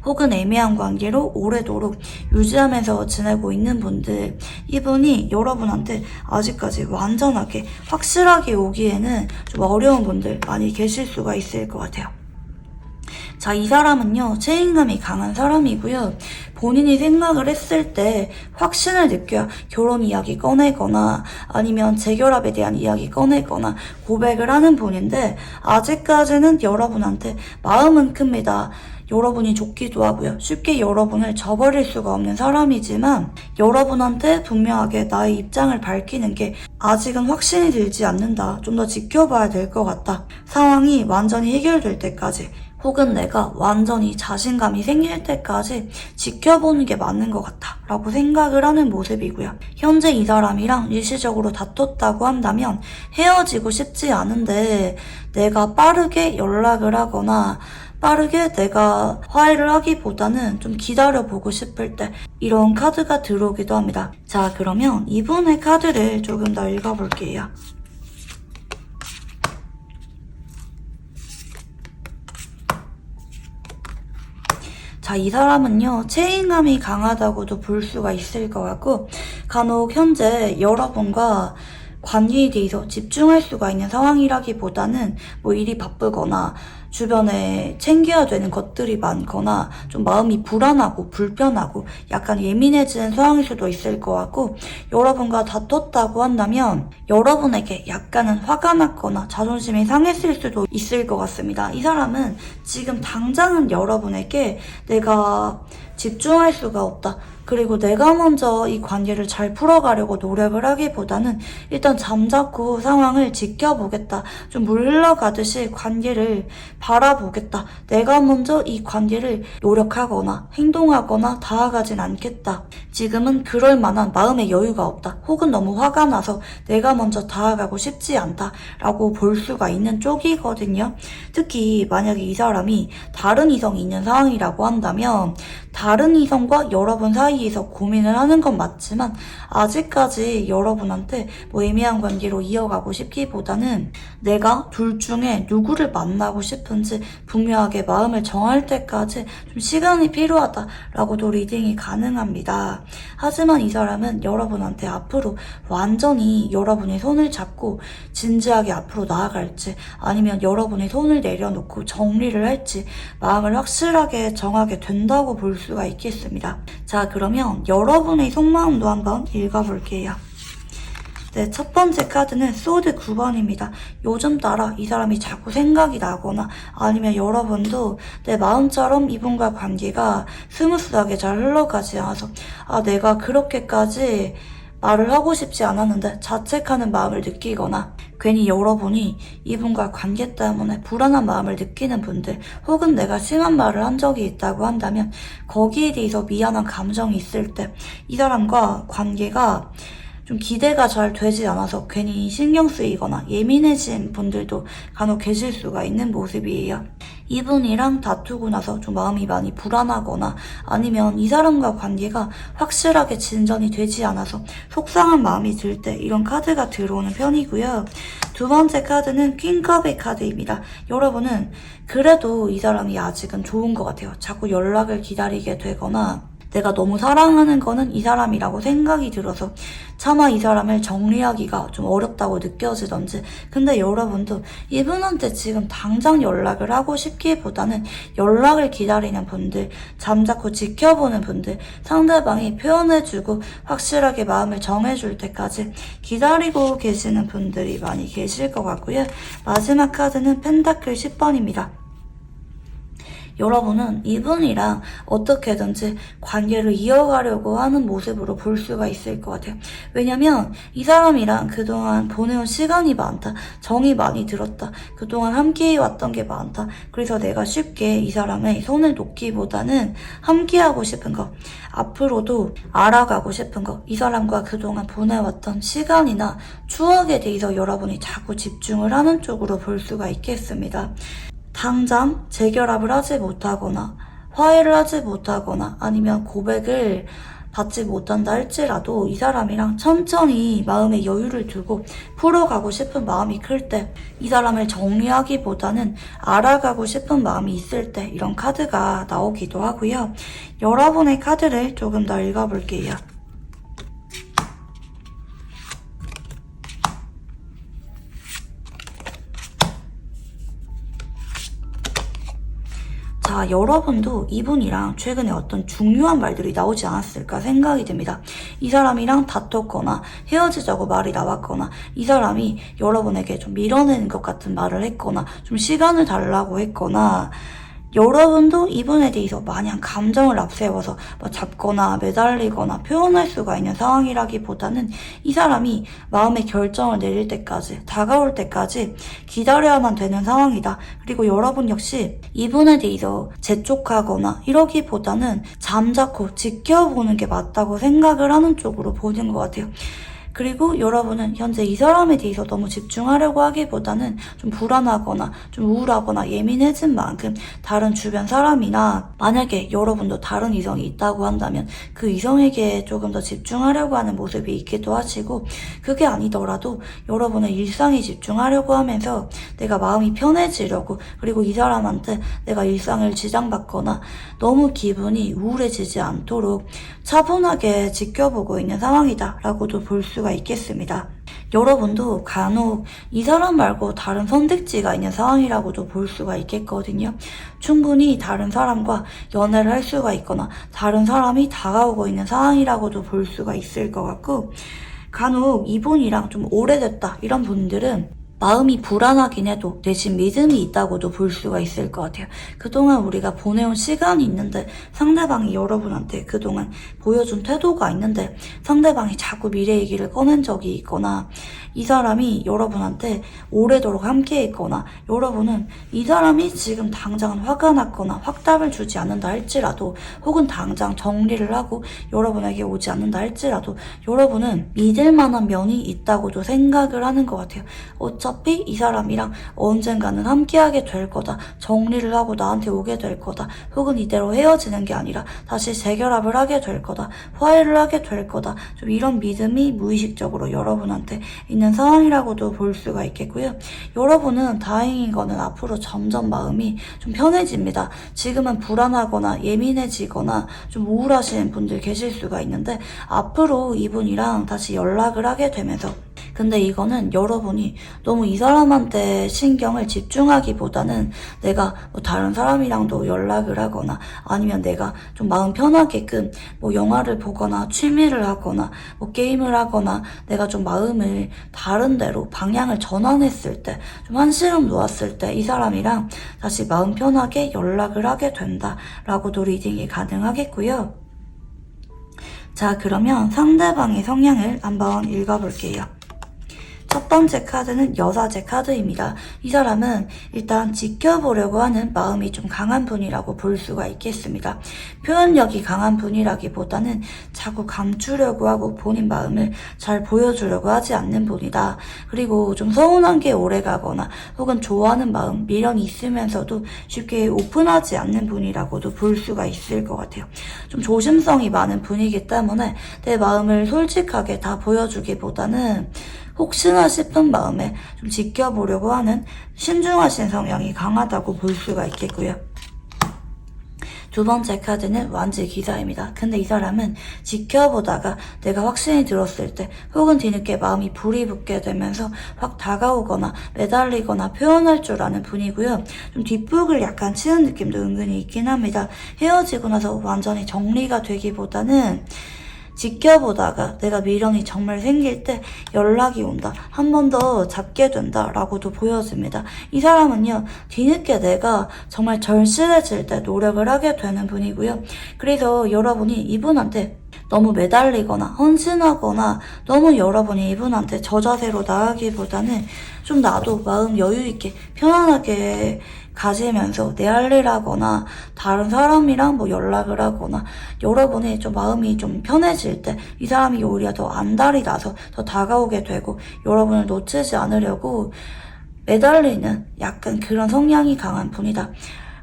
혹은 애매한 관계로 오래도록 유지하면서 지내고 있는 분들, 이분이 여러분한테 아직까지 완전하게 확실하게 오기에는 좀 어려운 분들 많이 계실 수가 있을 것 같아요. 자, 이 사람은요, 책임감이 강한 사람이고요. 본인이 생각을 했을 때 확신을 느껴야 결혼 이야기 꺼내거나 아니면 재결합에 대한 이야기 꺼내거나 고백을 하는 분인데 아직까지는 여러분한테 마음은 큽니다. 여러분이 좋기도 하고요. 쉽게 여러분을 저버릴 수가 없는 사람이지만 여러분한테 분명하게 나의 입장을 밝히는 게 아직은 확신이 들지 않는다. 좀 더 지켜봐야 될 것 같다. 상황이 완전히 해결될 때까지 혹은 내가 완전히 자신감이 생길 때까지 지켜보는 게 맞는 것 같다 라고 생각을 하는 모습이고요. 현재 이 사람이랑 일시적으로 다퉜다고 한다면 헤어지고 싶지 않은데 내가 빠르게 연락을 하거나 빠르게 내가 화해를 하기보다는 좀 기다려보고 싶을 때 이런 카드가 들어오기도 합니다. 자, 그러면 이분의 카드를 조금 더 읽어볼게요. 자, 이 사람은요, 책임감이 강하다고도 볼 수가 있을 것 같고, 간혹 현재 여러분과 관계에 대해서 집중할 수가 있는 상황이라기보다는 뭐 일이 바쁘거나 주변에 챙겨야 되는 것들이 많거나 좀 마음이 불안하고 불편하고 약간 예민해지는 상황일 수도 있을 것 같고, 여러분과 다퉜다고 한다면 여러분에게 약간은 화가 났거나 자존심이 상했을 수도 있을 것 같습니다. 이 사람은 지금 당장은 여러분에게 내가 집중할 수가 없다, 그리고 내가 먼저 이 관계를 잘 풀어가려고 노력을 하기보다는 일단 잠자코 상황을 지켜보겠다, 좀 물 흘러가듯이 관계를 바라보겠다, 내가 먼저 이 관계를 노력하거나 행동하거나 다가가진 않겠다, 지금은 그럴 만한 마음의 여유가 없다, 혹은 너무 화가 나서 내가 먼저 다가가고 싶지 않다 라고 볼 수가 있는 쪽이거든요. 특히 만약에 이 사람이 다른 이성이 있는 상황이라고 한다면 다른 이성과 여러분 사이에서 고민을 하는 건 맞지만 아직까지 여러분한테 뭐 애매한 관계로 이어가고 싶기보다는 내가 둘 중에 누구를 만나고 싶은지 분명하게 마음을 정할 때까지 좀 시간이 필요하다라고도 리딩이 가능합니다. 하지만 이 사람은 여러분한테 앞으로 완전히 여러분의 손을 잡고 진지하게 앞으로 나아갈지 아니면 여러분의 손을 내려놓고 정리를 할지 마음을 확실하게 정하게 된다고 볼 수가 있겠습니다. 자, 그러면 여러분의 속마음도 한번 읽어볼게요. 네, 첫 번째 카드는 소드 9번입니다. 요즘 따라 이 사람이 자꾸 생각이 나거나 아니면 여러분도 내 마음처럼 이분과 관계가 스무스하게 잘 흘러가지 않아서 내가 그렇게까지 말을 하고 싶지 않았는데 자책하는 마음을 느끼거나 괜히 여러분이 이분과 관계 때문에 불안한 마음을 느끼는 분들, 혹은 내가 심한 말을 한 적이 있다고 한다면 거기에 대해서 미안한 감정이 있을 때 이 사람과 관계가 좀 기대가 잘 되지 않아서 괜히 신경 쓰이거나 예민해진 분들도 간혹 계실 수가 있는 모습이에요. 이분이랑 다투고 나서 좀 마음이 많이 불안하거나 아니면 이 사람과 관계가 확실하게 진전이 되지 않아서 속상한 마음이 들 때 이런 카드가 들어오는 편이고요. 두 번째 카드는 퀸컵의 카드입니다. 여러분은 그래도 이 사람이 아직은 좋은 것 같아요. 자꾸 연락을 기다리게 되거나 내가 너무 사랑하는 거는 이 사람이라고 생각이 들어서 차마 이 사람을 정리하기가 좀 어렵다고 느껴지던지, 근데 여러분도 이분한테 지금 당장 연락을 하고 싶기보다는 연락을 기다리는 분들, 잠자코 지켜보는 분들, 상대방이 표현해주고 확실하게 마음을 정해줄 때까지 기다리고 계시는 분들이 많이 계실 것 같고요. 마지막 카드는 펜타클 10번입니다. 여러분은 이분이랑 어떻게든지 관계를 이어가려고 하는 모습으로 볼 수가 있을 것 같아요. 왜냐면 이 사람이랑 그동안 보내온 시간이 많다, 정이 많이 들었다, 그동안 함께해왔던 게 많다. 그래서 내가 쉽게 이 사람의 손을 놓기보다는 함께하고 싶은 거, 앞으로도 알아가고 싶은 거, 이 사람과 그동안 보내왔던 시간이나 추억에 대해서 여러분이 자꾸 집중을 하는 쪽으로 볼 수가 있겠습니다. 당장 재결합을 하지 못하거나 화해를 하지 못하거나 아니면 고백을 받지 못한다 할지라도 이 사람이랑 천천히 마음의 여유를 두고 풀어가고 싶은 마음이 클 때, 이 사람을 정리하기보다는 알아가고 싶은 마음이 있을 때 이런 카드가 나오기도 하고요. 여러분의 카드를 조금 더 읽어볼게요. 자, 여러분도 이분이랑 최근에 어떤 중요한 말들이 나오지 않았을까 생각이 듭니다. 이 사람이랑 다퉜거나 헤어지자고 말이 나왔거나 이 사람이 여러분에게 좀 밀어내는 것 같은 말을 했거나 좀 시간을 달라고 했거나, 여러분도 이분에 대해서 마냥 감정을 앞세워서 잡거나 매달리거나 표현할 수가 있는 상황이라기보다는 이 사람이 마음의 결정을 내릴 때까지, 다가올 때까지 기다려야만 되는 상황이다. 그리고 여러분 역시 이분에 대해서 재촉하거나 이러기보다는 잠자코 지켜보는 게 맞다고 생각을 하는 쪽으로 보는 것 같아요. 그리고 여러분은 현재 이 사람에 대해서 너무 집중하려고 하기보다는 좀 불안하거나 좀 우울하거나 예민해진 만큼 다른 주변 사람이나 만약에 여러분도 다른 이성이 있다고 한다면 그 이성에게 조금 더 집중하려고 하는 모습이 있기도 하시고, 그게 아니더라도 여러분은 일상에 집중하려고 하면서 내가 마음이 편해지려고, 그리고 이 사람한테 내가 일상을 지장받거나 너무 기분이 우울해지지 않도록 차분하게 지켜보고 있는 상황이다 라고도 볼 수가 있겠습니다. 여러분도 간혹 이 사람 말고 다른 선택지가 있는 상황이라고도 볼 수가 있겠거든요. 충분히 다른 사람과 연애를 할 수가 있거나 다른 사람이 다가오고 있는 상황이라고도 볼 수가 있을 것 같고, 간혹 이분이랑 좀 오래됐다 이런 분들은 마음이 불안하긴 해도 대신 믿음이 있다고도 볼 수가 있을 것 같아요. 그동안 우리가 보내온 시간이 있는데 상대방이 여러분한테 그동안 보여준 태도가 있는데 상대방이 자꾸 미래 얘기를 꺼낸 적이 있거나, 이 사람이 여러분한테 오래도록 함께 있거나, 여러분은 이 사람이 지금 당장 화가 났거나 확답을 주지 않는다 할지라도, 혹은 당장 정리를 하고 여러분에게 오지 않는다 할지라도 여러분은 믿을 만한 면이 있다고도 생각을 하는 것 같아요. 어차피 이 사람이랑 언젠가는 함께하게 될 거다, 정리를 하고 나한테 오게 될 거다, 혹은 이대로 헤어지는 게 아니라 다시 재결합을 하게 될 거다, 화해를 하게 될 거다, 좀 이런 믿음이 무의식적으로 여러분한테 있는 상황이라고도 볼 수가 있겠고요. 여러분은 다행인 거는 앞으로 점점 마음이 좀 편해집니다. 지금은 불안하거나 예민해지거나 좀 우울하신 분들 계실 수가 있는데, 앞으로 이분이랑 다시 연락을 하게 되면서, 근데 이거는 여러분이 너무 이 사람한테 신경을 집중하기보다는 내가 뭐 다른 사람이랑도 연락을 하거나, 아니면 내가 좀 마음 편하게끔 뭐 영화를 보거나 취미를 하거나 뭐 게임을 하거나, 내가 좀 마음을 다른 데로 방향을 전환했을 때, 좀 한시름 놓았을 때 이 사람이랑 다시 마음 편하게 연락을 하게 된다라고도 리딩이 가능하겠고요. 자, 그러면 상대방의 성향을 한번 읽어볼게요. 첫 번째 카드는 여사제 카드입니다. 이 사람은 일단 지켜보려고 하는 마음이 좀 강한 분이라고 볼 수가 있겠습니다. 표현력이 강한 분이라기보다는 자꾸 감추려고 하고 본인 마음을 잘 보여주려고 하지 않는 분이다. 그리고 좀 서운한 게 오래가거나 혹은 좋아하는 마음, 미련이 있으면서도 쉽게 오픈하지 않는 분이라고도 볼 수가 있을 것 같아요. 좀 조심성이 많은 분이기 때문에 내 마음을 솔직하게 다 보여주기보다는 혹시나 싶은 마음에 좀 지켜보려고 하는 신중하신 성향이 강하다고 볼 수가 있겠고요. 두 번째 카드는 완지 기사입니다. 근데 이 사람은 지켜보다가 내가 확신이 들었을 때, 혹은 뒤늦게 마음이 불이 붙게 되면서 확 다가오거나 매달리거나 표현할 줄 아는 분이고요. 좀 뒷북을 약간 치는 느낌도 은근히 있긴 합니다. 헤어지고 나서 완전히 정리가 되기보다는 지켜보다가 내가 미련이 정말 생길 때 연락이 온다, 한 번 더 잡게 된다 라고도 보여집니다. 이 사람은요, 뒤늦게 내가 정말 절실해질 때 노력을 하게 되는 분이고요. 그래서 여러분이 이분한테 너무 매달리거나 헌신하거나 너무 여러분이 이분한테 저자세로 나가기보다는 좀 나도 마음 여유있게 편안하게 가지면서 내 할 일 하거나 다른 사람이랑 뭐 연락을 하거나, 여러분의 좀 마음이 좀 편해질 때 이 사람이 오히려 더 안달이 나서 더 다가오게 되고 여러분을 놓치지 않으려고 매달리는 약간 그런 성향이 강한 분이다.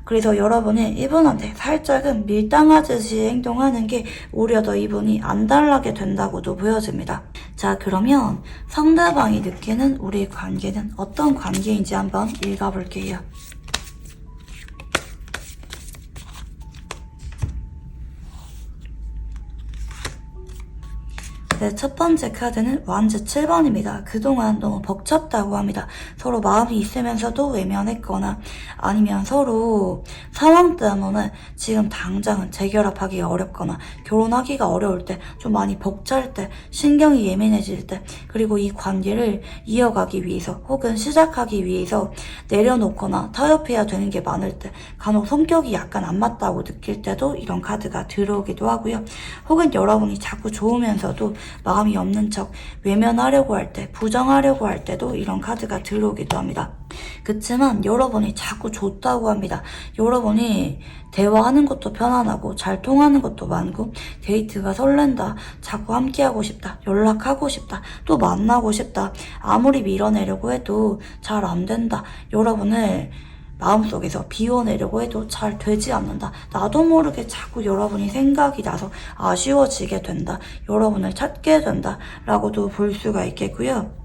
그래서 여러분은 이분한테 살짝은 밀당하듯이 행동하는 게 오히려 더 이분이 안달나게 된다고도 보여집니다. 자, 그러면 상대방이 느끼는 우리의 관계는 어떤 관계인지 한번 읽어볼게요. 네, 첫 번째 카드는 완즈 7번입니다. 그동안 너무 벅찼다고 합니다. 서로 마음이 있으면서도 외면했거나, 아니면 서로 상황 때문에 지금 당장은 재결합하기가 어렵거나 결혼하기가 어려울 때, 좀 많이 벅찰 때, 신경이 예민해질 때, 그리고 이 관계를 이어가기 위해서 혹은 시작하기 위해서 내려놓거나 타협해야 되는 게 많을 때, 간혹 성격이 약간 안 맞다고 느낄 때도 이런 카드가 들어오기도 하고요. 혹은 여러분이 자꾸 좋으면서도 마음이 없는 척 외면하려고 할 때, 부정하려고 할 때도 이런 카드가 들어오기도 합니다. 그치만 여러분이 자꾸 좋다고 합니다. 여러분이 대화하는 것도 편안하고 잘 통하는 것도 많고 데이트가 설렌다, 자꾸 함께하고 싶다, 연락하고 싶다, 또 만나고 싶다, 아무리 밀어내려고 해도 잘 안 된다, 여러분을 마음속에서 비워내려고 해도 잘 되지 않는다, 나도 모르게 자꾸 여러분이 생각이 나서 아쉬워지게 된다, 여러분을 찾게 된다 라고도 볼 수가 있겠고요.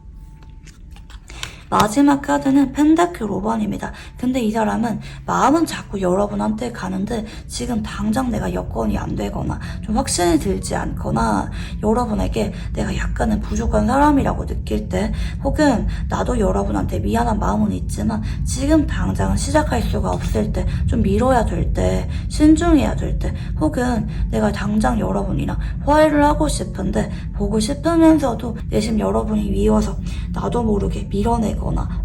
마지막 카드는 펜타클 5번입니다. 근데 이 사람은 마음은 자꾸 여러분한테 가는데 지금 당장 내가 여건이 안 되거나 좀 확신이 들지 않거나 여러분에게 내가 약간은 부족한 사람이라고 느낄 때, 혹은 나도 여러분한테 미안한 마음은 있지만 지금 당장은 시작할 수가 없을 때, 좀 미뤄야 될 때, 신중해야 될 때, 혹은 내가 당장 여러분이랑 화해를 하고 싶은데 보고 싶으면서도 내심 여러분이 미워서 나도 모르게 밀어내거나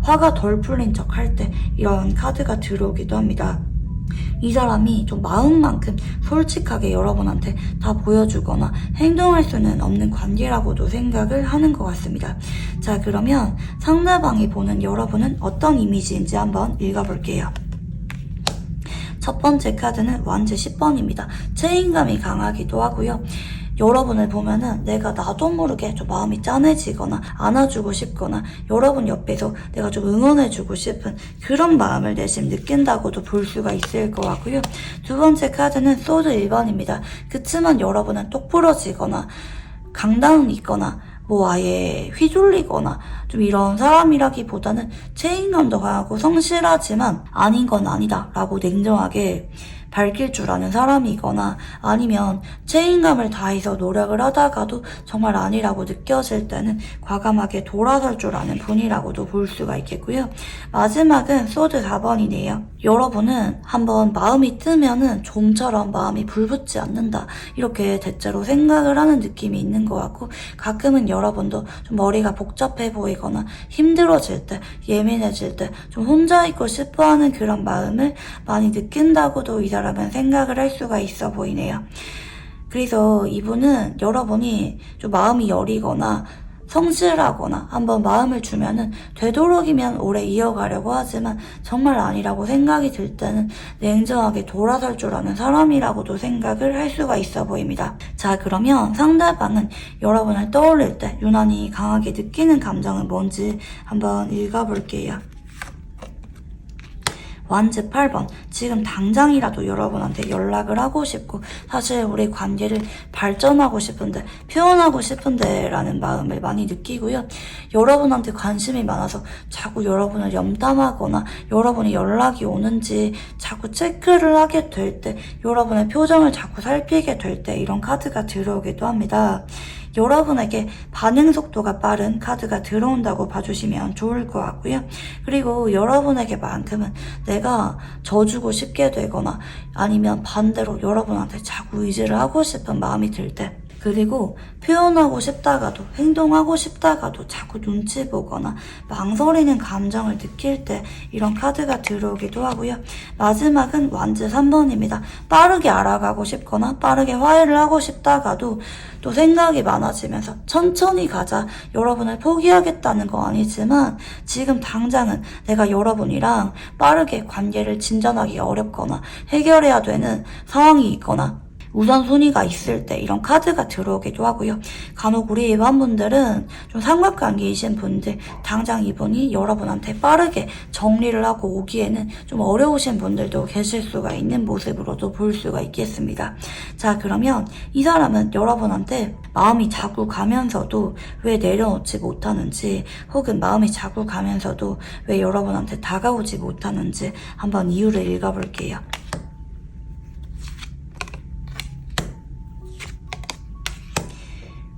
화가 덜 풀린 척 할 때 이런 카드가 들어오기도 합니다. 이 사람이 좀 마음만큼 솔직하게 여러분한테 다 보여주거나 행동할 수는 없는 관계라고도 생각을 하는 것 같습니다. 자, 그러면 상대방이 보는 여러분은 어떤 이미지인지 한번 읽어볼게요. 첫 번째 카드는 완즈 10번입니다. 책임감이 강하기도 하고요. 여러분을 보면은 내가 나도 모르게 좀 마음이 짠해지거나 안아주고 싶거나 여러분 옆에서 내가 좀 응원해주고 싶은 그런 마음을 내심 느낀다고도 볼 수가 있을 것 같고요. 두 번째 카드는 소드 1번입니다. 그치만 여러분은 똑부러지거나 강다운이 있거나 뭐 아예 휘둘리거나 좀 이런 사람이라기보다는 책임감도 강하고 성실하지만 아닌 건 아니다 라고 냉정하게 밝힐 줄 아는 사람이거나, 아니면 책임감을 다해서 노력을 하다가도 정말 아니라고 느껴질 때는 과감하게 돌아설 줄 아는 분이라고도 볼 수가 있겠고요. 마지막은 소드 4번이네요. 여러분은 한번 마음이 뜨면은 좀처럼 마음이 불붙지 않는다, 이렇게 대체로 생각을 하는 느낌이 있는 것 같고, 가끔은 여러분도 좀 머리가 복잡해 보이거나 힘들어질 때, 예민해질 때 좀 혼자 있고 싶어하는 그런 마음을 많이 느낀다고도 이 사람은 생각을 할 수가 있어 보이네요. 그래서 이분은 여러분이 좀 마음이 여리거나 성실하거나 한번 마음을 주면은 되도록이면 오래 이어가려고 하지만 정말 아니라고 생각이 들 때는 냉정하게 돌아설 줄 아는 사람이라고도 생각을 할 수가 있어 보입니다. 자, 그러면 상대방은 여러분을 떠올릴 때 유난히 강하게 느끼는 감정은 뭔지 한번 읽어볼게요. 완즈 8번. 지금 당장이라도 여러분한테 연락을 하고 싶고 사실 우리 관계를 발전하고 싶은데, 표현하고 싶은데 라는 마음을 많이 느끼고요. 여러분한테 관심이 많아서 자꾸 여러분을 염탐하거나 여러분이 연락이 오는지 자꾸 체크를 하게 될 때, 여러분의 표정을 자꾸 살피게 될 때 이런 카드가 들어오기도 합니다. 여러분에게 반응 속도가 빠른 카드가 들어온다고 봐주시면 좋을 것 같고요. 그리고 여러분에게만큼은 내가 져주고 싶게 되거나 아니면 반대로 여러분한테 자꾸 의지를 하고 싶은 마음이 들 때, 그리고 표현하고 싶다가도 행동하고 싶다가도 자꾸 눈치 보거나 망설이는 감정을 느낄 때 이런 카드가 들어오기도 하고요. 마지막은 완즈 3번입니다. 빠르게 알아가고 싶거나 빠르게 화해를 하고 싶다가도 또 생각이 많아지면서 천천히 가자, 여러분을 포기하겠다는 건 아니지만 지금 당장은 내가 여러분이랑 빠르게 관계를 진전하기 어렵거나 해결해야 되는 상황이 있거나 우선순위가 있을 때 이런 카드가 들어오기도 하고요. 간혹 우리 일반분들은 좀 삼각관계이신 분들, 당장 이분이 여러분한테 빠르게 정리를 하고 오기에는 좀 어려우신 분들도 계실 수가 있는 모습으로도 볼 수가 있겠습니다. 자, 그러면 이 사람은 여러분한테 마음이 자꾸 가면서도 왜 내려놓지 못하는지, 혹은 마음이 자꾸 가면서도 왜 여러분한테 다가오지 못하는지 한번 이유를 읽어볼게요.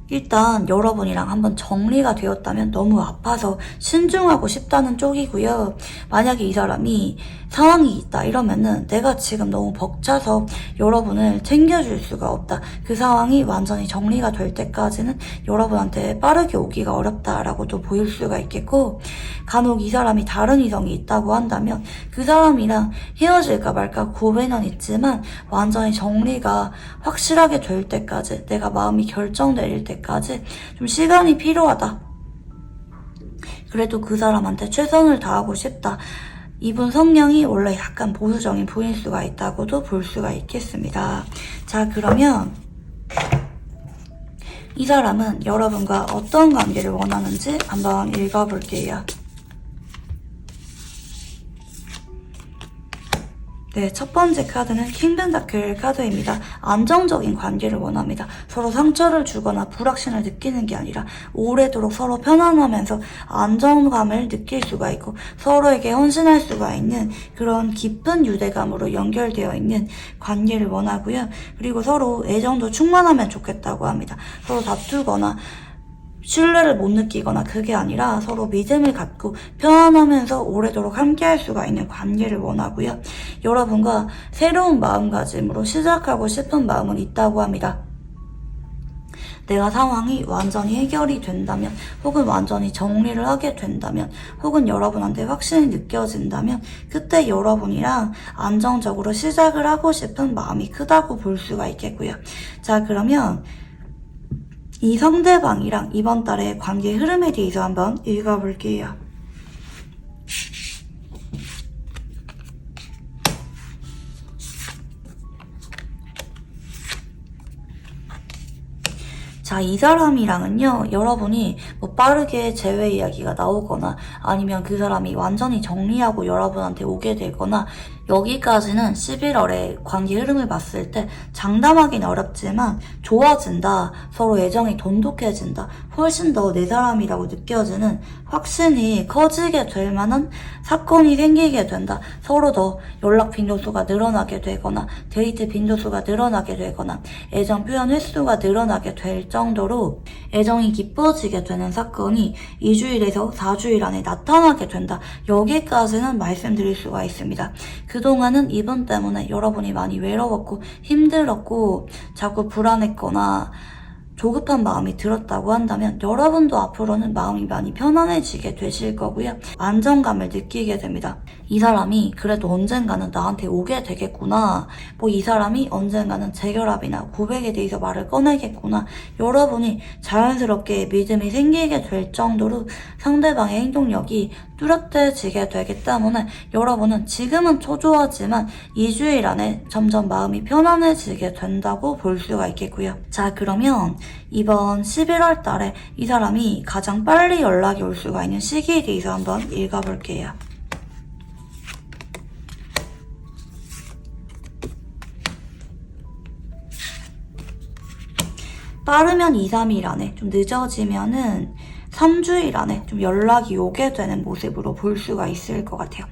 일단 여러분이랑 한번 정리가 되었다면 너무 아파서 신중하고 싶다는 쪽이고요. 만약에 이 사람이 상황이 있다 이러면은 내가 지금 너무 벅차서 여러분을 챙겨줄 수가 없다, 그 상황이 완전히 정리가 될 때까지는 여러분한테 빠르게 오기가 어렵다라고도 보일 수가 있겠고, 간혹 이 사람이 다른 이성이 있다고 한다면 그 사람이랑 헤어질까 말까 고민은 있지만 완전히 정리가 확실하게 될 때까지, 내가 마음이 결정내릴 때까지 때까지 좀 시간이 필요하다. 그래도 그 사람한테 최선을 다하고 싶다. 이분 성향이 원래 약간 보수적인 분일 수가 있다고도 볼 수가 있겠습니다. 자, 그러면 이 사람은 여러분과 어떤 관계를 원하는지 한번 읽어볼게요. 네, 첫 번째 카드는 킹 펜타클 카드입니다. 안정적인 관계를 원합니다. 서로 상처를 주거나 불확신을 느끼는 게 아니라 오래도록 서로 편안하면서 안정감을 느낄 수가 있고 서로에게 헌신할 수가 있는 그런 깊은 유대감으로 연결되어 있는 관계를 원하고요. 그리고 서로 애정도 충만하면 좋겠다고 합니다. 서로 다투거나 신뢰를 못 느끼거나 그게 아니라 서로 믿음을 갖고 편안하면서 오래도록 함께할 수가 있는 관계를 원하고요. 여러분과 새로운 마음가짐으로 시작하고 싶은 마음은 있다고 합니다. 내가 상황이 완전히 해결이 된다면 혹은 완전히 정리를 하게 된다면 혹은 여러분한테 확신이 느껴진다면 그때 여러분이랑 안정적으로 시작을 하고 싶은 마음이 크다고 볼 수가 있겠고요. 자, 그러면 이 상대방이랑 이번 달의 관계 흐름에 대해서 한번 읽어볼게요. 자, 이 사람이랑은요, 여러분이 뭐 빠르게 재회 이야기가 나오거나 아니면 그 사람이 완전히 정리하고 여러분한테 오게 되거나 여기까지는 11월에 관계 흐름을 봤을 때 장담하기는 어렵지만 좋아진다, 서로 애정이 돈독해진다, 훨씬 더 내 사람이라고 느껴지는 확신이 커지게 될 만한 사건이 생기게 된다. 서로 더 연락 빈도수가 늘어나게 되거나 데이트 빈도수가 늘어나게 되거나 애정 표현 횟수가 늘어나게 될 정도로 애정이 깊어지게 되는 사건이 2주일에서 4주일 안에 나타나게 된다. 여기까지는 말씀드릴 수가 있습니다. 그동안은 이분 때문에 여러분이 많이 외로웠고 힘들었고 자꾸 불안했거나 조급한 마음이 들었다고 한다면 여러분도 앞으로는 마음이 많이 편안해지게 되실 거고요. 안정감을 느끼게 됩니다. 이 사람이 그래도 언젠가는 나한테 오게 되겠구나. 뭐 이 사람이 언젠가는 재결합이나 고백에 대해서 말을 꺼내겠구나. 여러분이 자연스럽게 믿음이 생기게 될 정도로 상대방의 행동력이 뚜렷해지게 되기 때문에 여러분은 지금은 초조하지만 2주일 안에 점점 마음이 편안해지게 된다고 볼 수가 있겠고요. 자, 그러면 이번 11월 달에 이 사람이 가장 빨리 연락이 올 수가 있는 시기에 대해서 한번 읽어볼게요. 빠르면 2, 3일 안에, 좀 늦어지면은 3주일 안에 좀 연락이 오게 되는 모습으로 볼 수가 있을 것 같아요.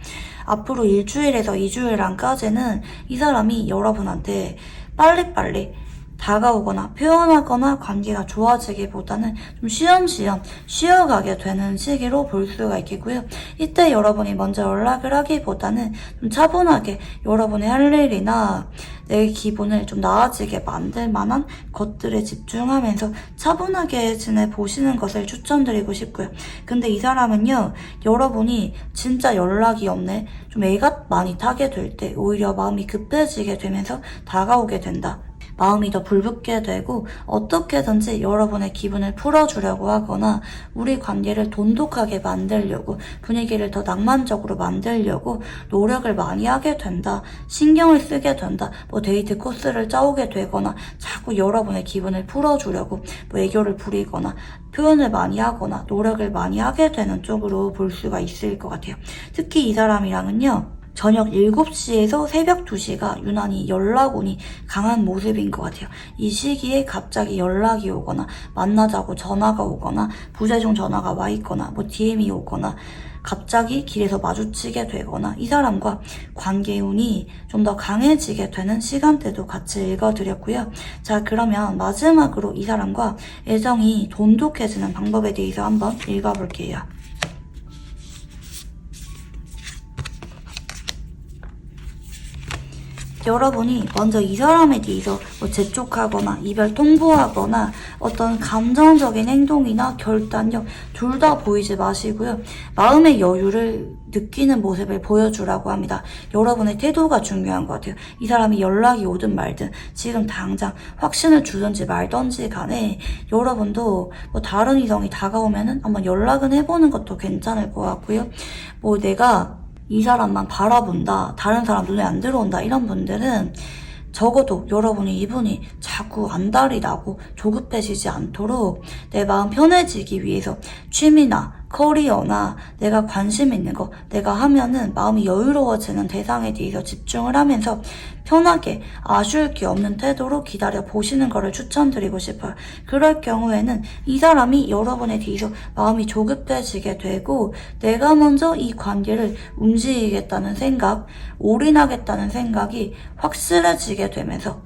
앞으로 1주일에서 2주일 안까지는 이 사람이 여러분한테 빨리빨리 다가오거나 표현하거나 관계가 좋아지기보다는 좀 쉬엄쉬엄 쉬어가게 되는 시기로 볼 수가 있겠고요. 이때 여러분이 먼저 연락을 하기보다는 좀 차분하게 여러분의 할 일이나 내 기분을 좀 나아지게 만들 만한 것들에 집중하면서 차분하게 지내보시는 것을 추천드리고 싶고요. 근데 이 사람은요, 여러분이 진짜 연락이 없네, 좀 애가 많이 타게 될 때 오히려 마음이 급해지게 되면서 다가오게 된다. 마음이 더 불붙게 되고 어떻게든지 여러분의 기분을 풀어주려고 하거나 우리 관계를 돈독하게 만들려고 분위기를 더 낭만적으로 만들려고 노력을 많이 하게 된다. 신경을 쓰게 된다. 뭐 데이트 코스를 짜오게 되거나 자꾸 여러분의 기분을 풀어주려고 뭐 애교를 부리거나 표현을 많이 하거나 노력을 많이 하게 되는 쪽으로 볼 수가 있을 것 같아요. 특히 이 사람이랑은요, 저녁 7시에서 새벽 2시가 유난히 연락운이 강한 모습인 것 같아요. 이 시기에 갑자기 연락이 오거나 만나자고 전화가 오거나 부재중 전화가 와 있거나 뭐 DM이 오거나 갑자기 길에서 마주치게 되거나 이 사람과 관계운이 좀 더 강해지게 되는 시간대도 같이 읽어드렸고요. 자, 그러면 마지막으로 이 사람과 애정이 돈독해지는 방법에 대해서 한번 읽어볼게요. 여러분이 먼저 이 사람에 대해서 뭐 재촉하거나 이별 통보하거나 어떤 감정적인 행동이나 결단력 둘 다 보이지 마시고요. 마음의 여유를 느끼는 모습을 보여주라고 합니다. 여러분의 태도가 중요한 것 같아요. 이 사람이 연락이 오든 말든 지금 당장 확신을 주든지 말든지 간에 여러분도 뭐 다른 이성이 다가오면은 한번 연락은 해보는 것도 괜찮을 것 같고요. 뭐 내가 이 사람만 바라본다, 다른 사람 눈에 안 들어온다 이런 분들은 적어도 여러분이 이분이 자꾸 안달이 나고 조급해지지 않도록 내 마음 편해지기 위해서 취미나 커리어나 내가 관심 있는 거 내가 하면은 마음이 여유로워지는 대상에 대해서 집중을 하면서 편하게 아쉬울 게 없는 태도로 기다려 보시는 거를 추천드리고 싶어요. 그럴 경우에는 이 사람이 여러분에 대해서 마음이 조급해지게 되고 내가 먼저 이 관계를 움직이겠다는 생각, 올인하겠다는 생각이 확실해지게 되면서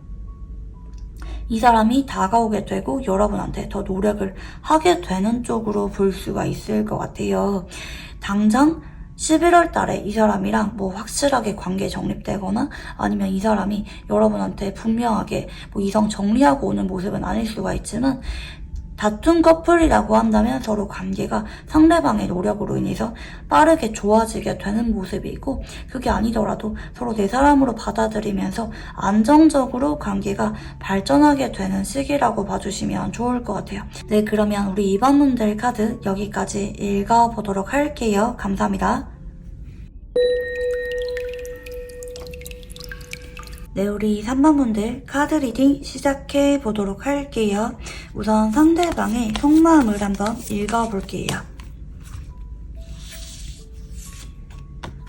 이 사람이 다가오게 되고 여러분한테 더 노력을 하게 되는 쪽으로 볼 수가 있을 것 같아요. 당장 11월 달에 이 사람이랑 뭐 확실하게 관계 정립되거나 아니면 이 사람이 여러분한테 분명하게 뭐 이성 정리하고 오는 모습은 아닐 수가 있지만 다툰 커플이라고 한다면 서로 관계가 상대방의 노력으로 인해서 빠르게 좋아지게 되는 모습이고 그게 아니더라도 서로 내 사람으로 받아들이면서 안정적으로 관계가 발전하게 되는 시기라고 봐주시면 좋을 것 같아요. 네, 그러면 우리 2번 분들 카드 여기까지 읽어보도록 할게요. 감사합니다. 네, 우리 3번 분들 카드 리딩 시작해 보도록 할게요. 우선 상대방의 속마음을 한번 읽어볼게요.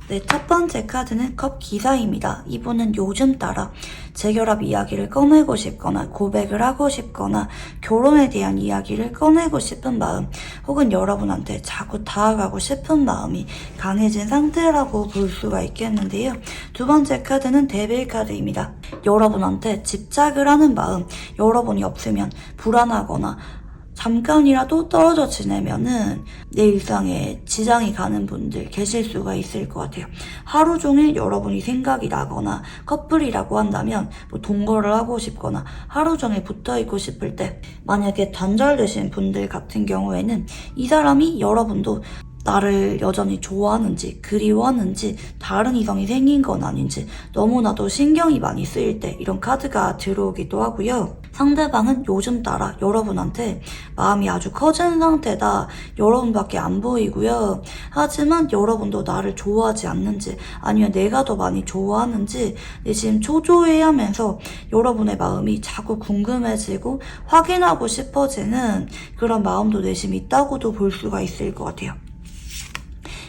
네, 첫 번째 카드는 컵 기사입니다. 이분은 요즘 따라 재결합 이야기를 꺼내고 싶거나 고백을 하고 싶거나 결혼에 대한 이야기를 꺼내고 싶은 마음 혹은 여러분한테 자꾸 다가가고 싶은 마음이 강해진 상태라고 볼 수가 있겠는데요. 두 번째 카드는 데빌 카드입니다. 여러분한테 집착을 하는 마음, 여러분이 없으면 불안하거나 잠깐이라도 떨어져 지내면은 내 일상에 지장이 가는 분들 계실 수가 있을 것 같아요. 하루 종일 여러분이 생각이 나거나 커플이라고 한다면 뭐 동거를 하고 싶거나 하루 종일 붙어있고 싶을 때 만약에 단절되신 분들 같은 경우에는 이 사람이 여러분도 나를 여전히 좋아하는지 그리워하는지 다른 이성이 생긴 건 아닌지 너무나도 신경이 많이 쓰일 때 이런 카드가 들어오기도 하고요. 상대방은 요즘 따라 여러분한테 마음이 아주 커진 상태다. 여러분밖에 안 보이고요. 하지만 여러분도 나를 좋아하지 않는지 아니면 내가 더 많이 좋아하는지 지금 초조해하면서 여러분의 마음이 자꾸 궁금해지고 확인하고 싶어지는 그런 마음도 내심 있다고도 볼 수가 있을 것 같아요.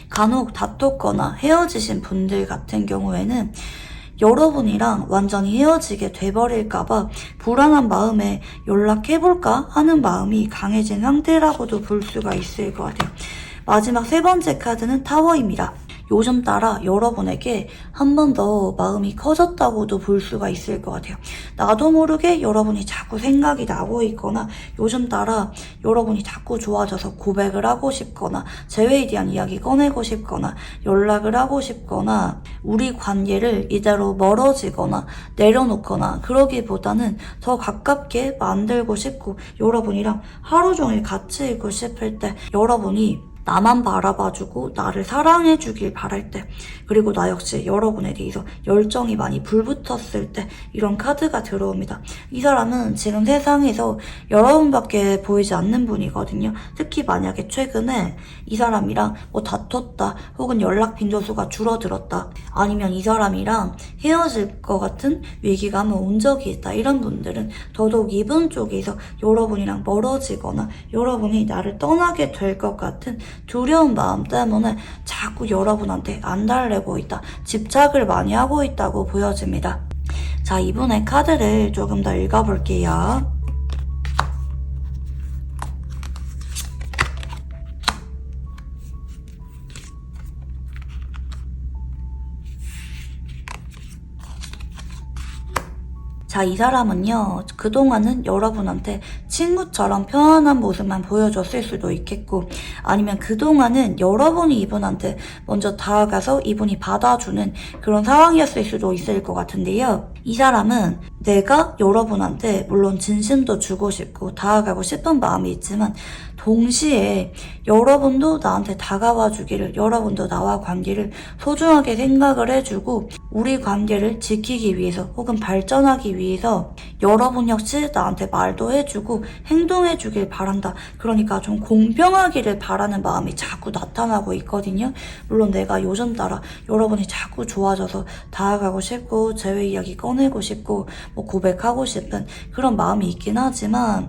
간혹 다퉜거나 헤어지신 분들 같은 경우에는 여러분이랑 완전히 헤어지게 돼버릴까봐 불안한 마음에 연락해볼까 하는 마음이 강해진 상태라고도 볼 수가 있을 것 같아요. 마지막 세 번째 카드는 타워입니다. 요즘 따라 여러분에게 한 번 더 마음이 커졌다고도 볼 수가 있을 것 같아요. 나도 모르게 여러분이 자꾸 생각이 나고 있거나 요즘 따라 여러분이 자꾸 좋아져서 고백을 하고 싶거나 재회에 대한 이야기 꺼내고 싶거나 연락을 하고 싶거나 우리 관계를 이대로 멀어지거나 내려놓거나 그러기보다는 더 가깝게 만들고 싶고 여러분이랑 하루 종일 같이 있고 싶을 때 여러분이 나만 바라봐주고 나를 사랑해주길 바랄 때 그리고 나 역시 여러분에 대해서 열정이 많이 불붙었을 때 이런 카드가 들어옵니다. 이 사람은 지금 세상에서 여러분밖에 보이지 않는 분이거든요. 특히 만약에 최근에 이 사람이랑 뭐 다퉜다 혹은 연락 빈도수가 줄어들었다 아니면 이 사람이랑 헤어질 것 같은 위기감을 온 적이 있다 이런 분들은 더더욱 이분 쪽에서 여러분이랑 멀어지거나 여러분이 나를 떠나게 될 것 같은 두려운 마음 때문에 자꾸 여러분한테 안달내고 있다, 집착을 많이 하고 있다고 보여집니다. 자, 이분의 카드를 조금 더 읽어볼게요. 자, 이 사람은요, 그동안은 여러분한테 친구처럼 편안한 모습만 보여줬을 수도 있겠고, 아니면 그동안은 여러분이 이분한테 먼저 다가가서 이분이 받아주는 그런 상황이었을 수도 있을 것 같은데요. 이 사람은 내가 여러분한테 물론 진심도 주고 싶고 다가가고 싶은 마음이 있지만 동시에 여러분도 나한테 다가와 주기를, 여러분도 나와 관계를 소중하게 생각을 해주고 우리 관계를 지키기 위해서 혹은 발전하기 위해서 여러분 역시 나한테 말도 해주고 행동해 주길 바란다. 그러니까 좀 공평하기를 바라는 마음이 자꾸 나타나고 있거든요. 물론 내가 요즘 따라 여러분이 자꾸 좋아져서 다가가고 싶고 재회 이야기 꺼내고 싶고 뭐 고백하고 싶은 그런 마음이 있긴 하지만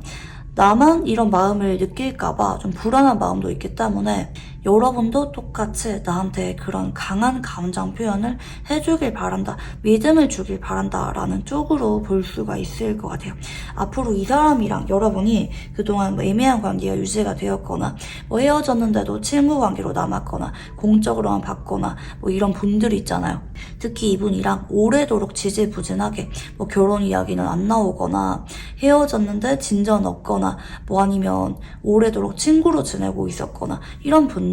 나만 이런 마음을 느낄까봐 좀 불안한 마음도 있기 때문에 여러분도 똑같이 나한테 그런 강한 감정 표현을 해주길 바란다, 믿음을 주길 바란다 라는 쪽으로 볼 수가 있을 것 같아요. 앞으로 이 사람이랑 여러분이 그동안 뭐 애매한 관계가 유지가 되었거나 뭐 헤어졌는데도 친구 관계로 남았거나 공적으로만 봤거나 뭐 이런 분들이 있잖아요. 특히 이분이랑 오래도록 지지부진하게 뭐 결혼 이야기는 안 나오거나 헤어졌는데 진전 없거나 뭐 아니면 오래도록 친구로 지내고 있었거나 이런 분들,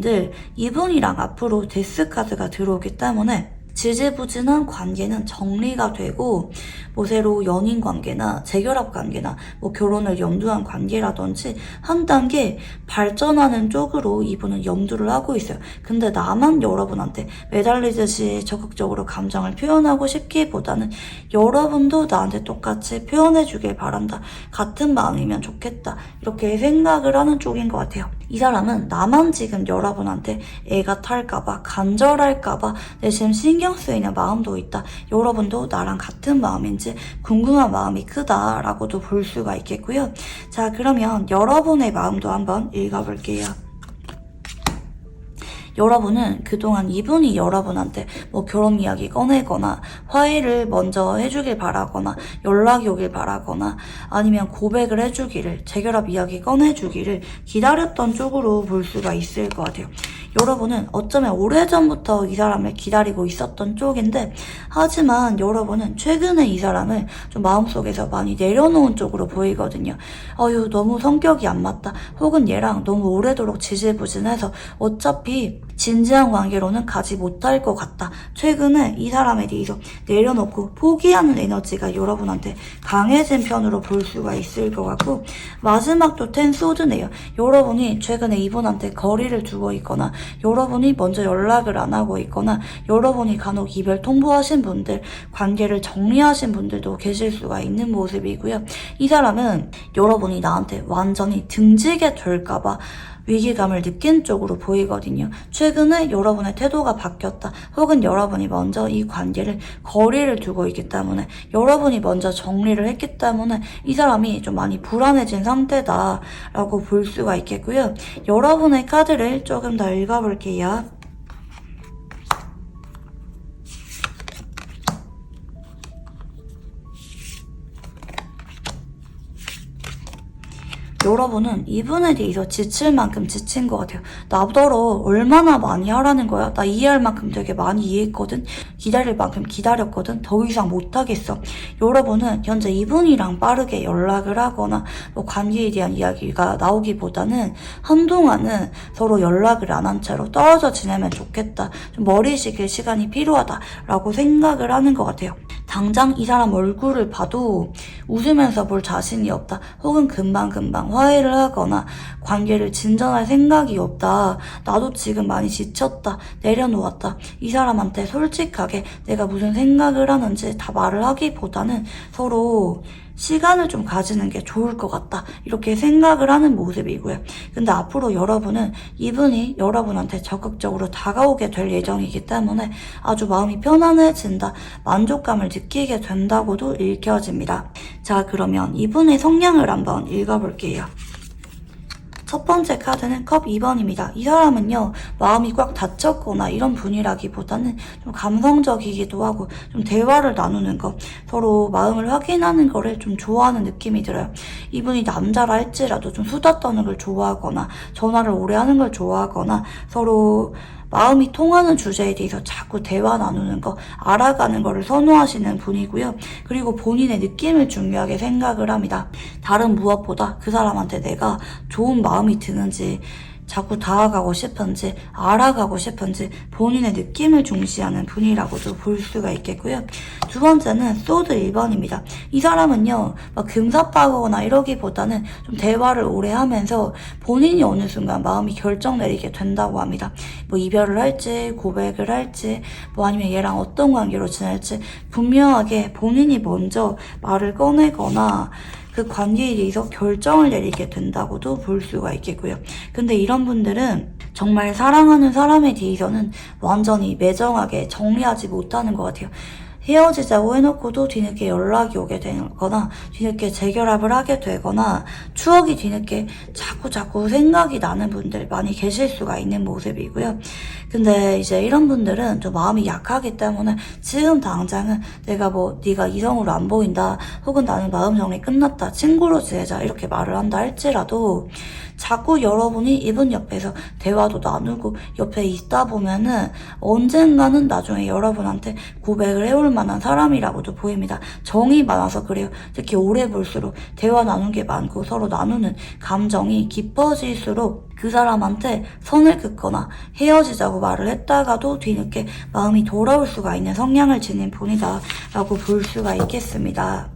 이분이랑 앞으로 데스카드가 들어오기 때문에 지지부진한 관계는 정리가 되고 뭐 새로 연인 관계나 재결합 관계나 뭐 결혼을 염두한 관계라든지 한 단계 발전하는 쪽으로 이분은 염두를 하고 있어요. 근데 나만 여러분한테 매달리듯이 적극적으로 감정을 표현하고 싶기보다는 여러분도 나한테 똑같이 표현해 주길 바란다. 같은 마음이면 좋겠다. 이렇게 생각을 하는 쪽인 것 같아요. 이 사람은 나만 지금 여러분한테 애가 탈까봐 간절할까봐 내 지금 신경 쓰이는 마음도 있다. 여러분도 나랑 같은 마음인지 궁금한 마음이 크다라고도 볼 수가 있겠고요. 자, 그러면 여러분의 마음도 한번 읽어볼게요. 여러분은 그동안 이분이 여러분한테 뭐 결혼 이야기 꺼내거나 화해를 먼저 해주길 바라거나 연락이 오길 바라거나 아니면 고백을 해주기를, 재결합 이야기 꺼내주기를 기다렸던 쪽으로 볼 수가 있을 것 같아요. 여러분은 어쩌면 오래전부터 이 사람을 기다리고 있었던 쪽인데 하지만 여러분은 최근에 이 사람을 좀 마음속에서 많이 내려놓은 쪽으로 보이거든요. 어휴, 너무 성격이 안 맞다. 혹은 얘랑 너무 오래도록 지지부진해서 어차피 진지한 관계로는 가지 못할 것 같다. 최근에 이 사람에 대해서 내려놓고 포기하는 에너지가 여러분한테 강해진 편으로 볼 수가 있을 것 같고 마지막도 텐 소드네요. 여러분이 최근에 이분한테 거리를 두고 있거나 여러분이 먼저 연락을 안 하고 있거나 여러분이 간혹 이별 통보하신 분들, 관계를 정리하신 분들도 계실 수가 있는 모습이고요. 이 사람은 여러분이 나한테 완전히 등지게 될까봐 위기감을 느낀 쪽으로 보이거든요. 최근에 여러분의 태도가 바뀌었다. 혹은 여러분이 먼저 이 관계를 거리를 두고 있기 때문에 여러분이 먼저 정리를 했기 때문에 이 사람이 좀 많이 불안해진 상태다라고 볼 수가 있겠고요. 여러분의 카드를 조금 더 읽어볼게요. 여러분은 이분에 대해서 지칠 만큼 지친 것 같아요. 나더러 얼마나 많이 하라는 거야? 나 이해할 만큼 되게 많이 이해했거든? 기다릴 만큼 기다렸거든? 더 이상 못하겠어. 여러분은 현재 이분이랑 빠르게 연락을 하거나 뭐 관계에 대한 이야기가 나오기보다는 한동안은 서로 연락을 안 한 채로 떨어져 지내면 좋겠다. 좀 머리 식힐 시간이 필요하다라고 생각을 하는 것 같아요. 당장 이 사람 얼굴을 봐도 웃으면서 볼 자신이 없다. 혹은 금방금방 화해를 하거나 관계를 진전할 생각이 없다. 나도 지금 많이 지쳤다. 내려놓았다. 이 사람한테 솔직하게 내가 무슨 생각을 하는지 다 말을 하기보다는 서로 시간을 좀 가지는 게 좋을 것 같다. 이렇게 생각을 하는 모습이고요. 근데 앞으로 여러분은 이분이 여러분한테 적극적으로 다가오게 될 예정이기 때문에 아주 마음이 편안해진다. 만족감을 느끼게 된다고도 읽혀집니다. 자, 그러면 이분의 성향을 한번 읽어볼게요. 첫 번째 카드는 컵 2번입니다. 이 사람은요, 마음이 꽉 닫혔거나 이런 분이라기보다는 좀 감성적이기도 하고 좀 대화를 나누는 거, 서로 마음을 확인하는 거를 좀 좋아하는 느낌이 들어요. 이분이 남자라 할지라도 좀 수다 떠는 걸 좋아하거나 전화를 오래 하는 걸 좋아하거나 서로 마음이 통하는 주제에 대해서 자꾸 대화 나누는 거, 알아가는 거를 선호하시는 분이고요. 그리고 본인의 느낌을 중요하게 생각을 합니다. 다른 무엇보다 그 사람한테 내가 좋은 마음이 드는지, 자꾸 다가가고 싶은지, 알아가고 싶은지 본인의 느낌을 중시하는 분이라고도 볼 수가 있겠고요. 두 번째는 소드 1번입니다. 이 사람은요, 막 금사빠거나 이러기보다는 좀 대화를 오래 하면서 본인이 어느 순간 마음이 결정 내리게 된다고 합니다. 뭐 이별을 할지, 고백을 할지, 뭐 아니면 얘랑 어떤 관계로 지낼지 분명하게 본인이 먼저 말을 꺼내거나 그 관계에 대해서 결정을 내리게 된다고도 볼 수가 있겠고요. 근데 이런 분들은 정말 사랑하는 사람에 대해서는 완전히 매정하게 정리하지 못하는 것 같아요. 헤어지자고 해놓고도 뒤늦게 연락이 오게 되거나 뒤늦게 재결합을 하게 되거나 추억이 뒤늦게 자꾸 생각이 나는 분들 많이 계실 수가 있는 모습이고요. 근데 이제 이런 분들은 좀 마음이 약하기 때문에 지금 당장은 내가 뭐 네가 이성으로 안 보인다 혹은 나는 마음 정리 끝났다 친구로 지내자 이렇게 말을 한다 할지라도 자꾸 여러분이 이분 옆에서 대화도 나누고 옆에 있다 보면은 언젠가는 나중에 여러분한테 고백을 해올 만한 사람이라고도 보입니다. 정이 많아서 그래요. 특히 오래 볼수록 대화 나눈 게 많고 서로 나누는 감정이 깊어질수록 그 사람한테 선을 긋거나 헤어지자고 말을 했다가도 뒤늦게 마음이 돌아올 수가 있는 성향을 지닌 분이다 라고 볼 수가 있겠습니다.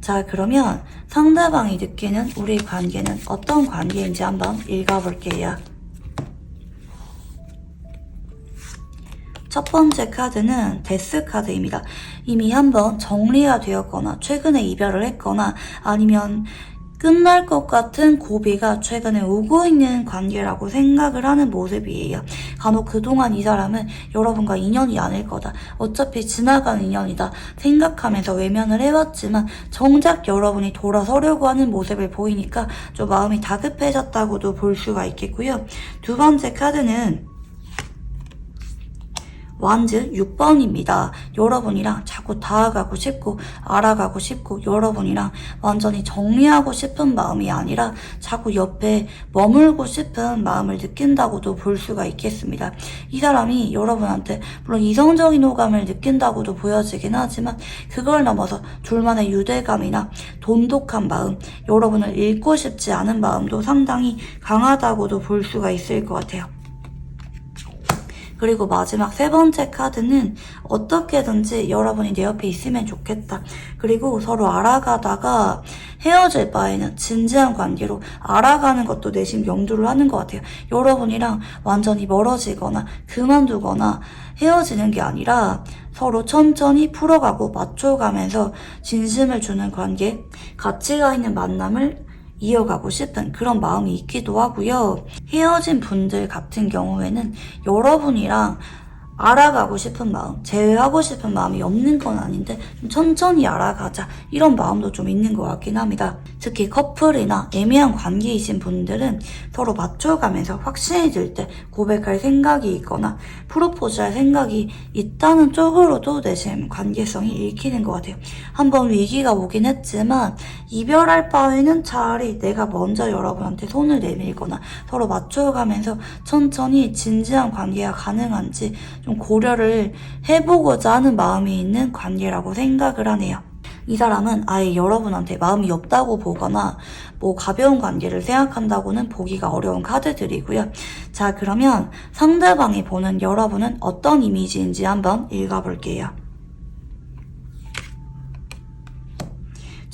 자, 그러면 상대방이 느끼는 우리 관계는 어떤 관계인지 한번 읽어볼게요. 첫 번째 카드는 데스 카드입니다. 이미 한번 정리가 되었거나 최근에 이별을 했거나 아니면 끝날 것 같은 고비가 최근에 오고 있는 관계라고 생각을 하는 모습이에요. 간혹 그동안 이 사람은 여러분과 인연이 아닐 거다. 어차피 지나간 인연이다. 생각하면서 외면을 해왔지만 정작 여러분이 돌아서려고 하는 모습을 보이니까 좀 마음이 다급해졌다고도 볼 수가 있겠고요. 두 번째 카드는 완즈 6번입니다. 여러분이랑 자꾸 다가가고 싶고 알아가고 싶고 여러분이랑 완전히 정리하고 싶은 마음이 아니라 자꾸 옆에 머물고 싶은 마음을 느낀다고도 볼 수가 있겠습니다. 이 사람이 여러분한테 물론 이성적인 호감을 느낀다고도 보여지긴 하지만 그걸 넘어서 둘만의 유대감이나 돈독한 마음, 여러분을 잃고 싶지 않은 마음도 상당히 강하다고도 볼 수가 있을 것 같아요. 그리고 마지막 세 번째 카드는 어떻게든지 여러분이 내 옆에 있으면 좋겠다. 그리고 서로 알아가다가 헤어질 바에는 진지한 관계로 알아가는 것도 내심 염두를 하는 것 같아요. 여러분이랑 완전히 멀어지거나 그만두거나 헤어지는 게 아니라 서로 천천히 풀어가고 맞춰가면서 진심을 주는 관계, 가치가 있는 만남을 이어가고 싶은 그런 마음이 있기도 하고요. 헤어진 분들 같은 경우에는 여러분이랑 알아가고 싶은 마음, 제외하고 싶은 마음이 없는 건 아닌데 좀 천천히 알아가자 이런 마음도 좀 있는 것 같긴 합니다. 특히 커플이나 애매한 관계이신 분들은 서로 맞춰가면서 확신이 들 때 고백할 생각이 있거나 프로포즈할 생각이 있다는 쪽으로도 내심 관계성이 읽히는 것 같아요. 한번 위기가 오긴 했지만 이별할 바에는 차라리 내가 먼저 여러분한테 손을 내밀거나 서로 맞춰가면서 천천히 진지한 관계가 가능한지 좀 고려를 해보고자 하는 마음이 있는 관계라고 생각을 하네요. 이 사람은 아예 여러분한테 마음이 없다고 보거나 뭐 가벼운 관계를 생각한다고는 보기가 어려운 카드들이고요. 자, 그러면 상대방이 보는 여러분은 어떤 이미지인지 한번 읽어볼게요.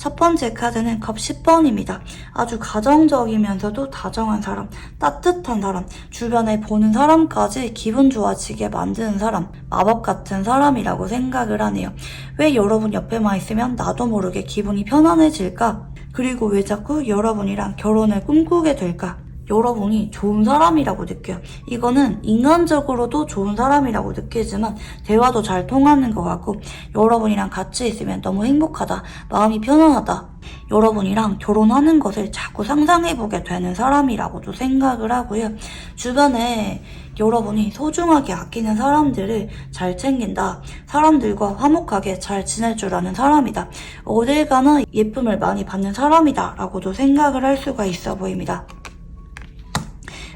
첫 번째 카드는 컵 10번입니다. 아주 가정적이면서도 다정한 사람, 따뜻한 사람, 주변에 보는 사람까지 기분 좋아지게 만드는 사람, 마법 같은 사람이라고 생각을 하네요. 왜 여러분 옆에만 있으면 나도 모르게 기분이 편안해질까? 그리고 왜 자꾸 여러분이랑 결혼을 꿈꾸게 될까? 여러분이 좋은 사람이라고 느껴요. 이거는 인간적으로도 좋은 사람이라고 느끼지만 대화도 잘 통하는 것 같고 여러분이랑 같이 있으면 너무 행복하다, 마음이 편안하다, 여러분이랑 결혼하는 것을 자꾸 상상해보게 되는 사람이라고도 생각을 하고요. 주변에 여러분이 소중하게 아끼는 사람들을 잘 챙긴다, 사람들과 화목하게 잘 지낼 줄 아는 사람이다, 어딜 가나 예쁨을 많이 받는 사람이다 라고도 생각을 할 수가 있어 보입니다.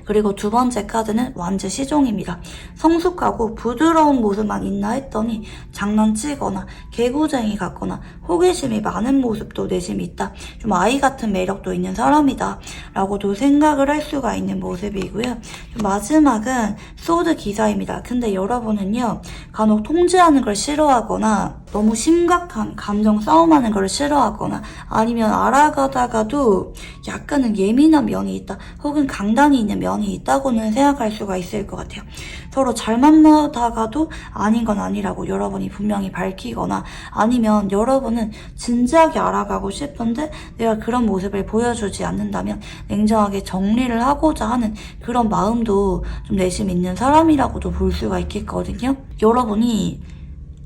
그리고 두 번째 카드는 완즈 시종입니다. 성숙하고 부드러운 모습만 있나 했더니 장난치거나 개구쟁이 같거나 호기심이 많은 모습도 내심 있다. 좀 아이 같은 매력도 있는 사람이다 라고도 생각을 할 수가 있는 모습이고요. 마지막은 소드 기사입니다. 근데 여러분은요, 간혹 통제하는 걸 싫어하거나 너무 심각한 감정 싸움하는 걸 싫어하거나 아니면 알아가다가도 약간은 예민한 면이 있다 혹은 강단이 있는 면이 있다고는 생각할 수가 있을 것 같아요. 서로 잘 만나다가도 아닌 건 아니라고 여러분이 분명히 밝히거나 아니면 여러분은 진지하게 알아가고 싶은데 내가 그런 모습을 보여주지 않는다면 냉정하게 정리를 하고자 하는 그런 마음도 좀 내심 있는 사람이라고도 볼 수가 있겠거든요. 여러분이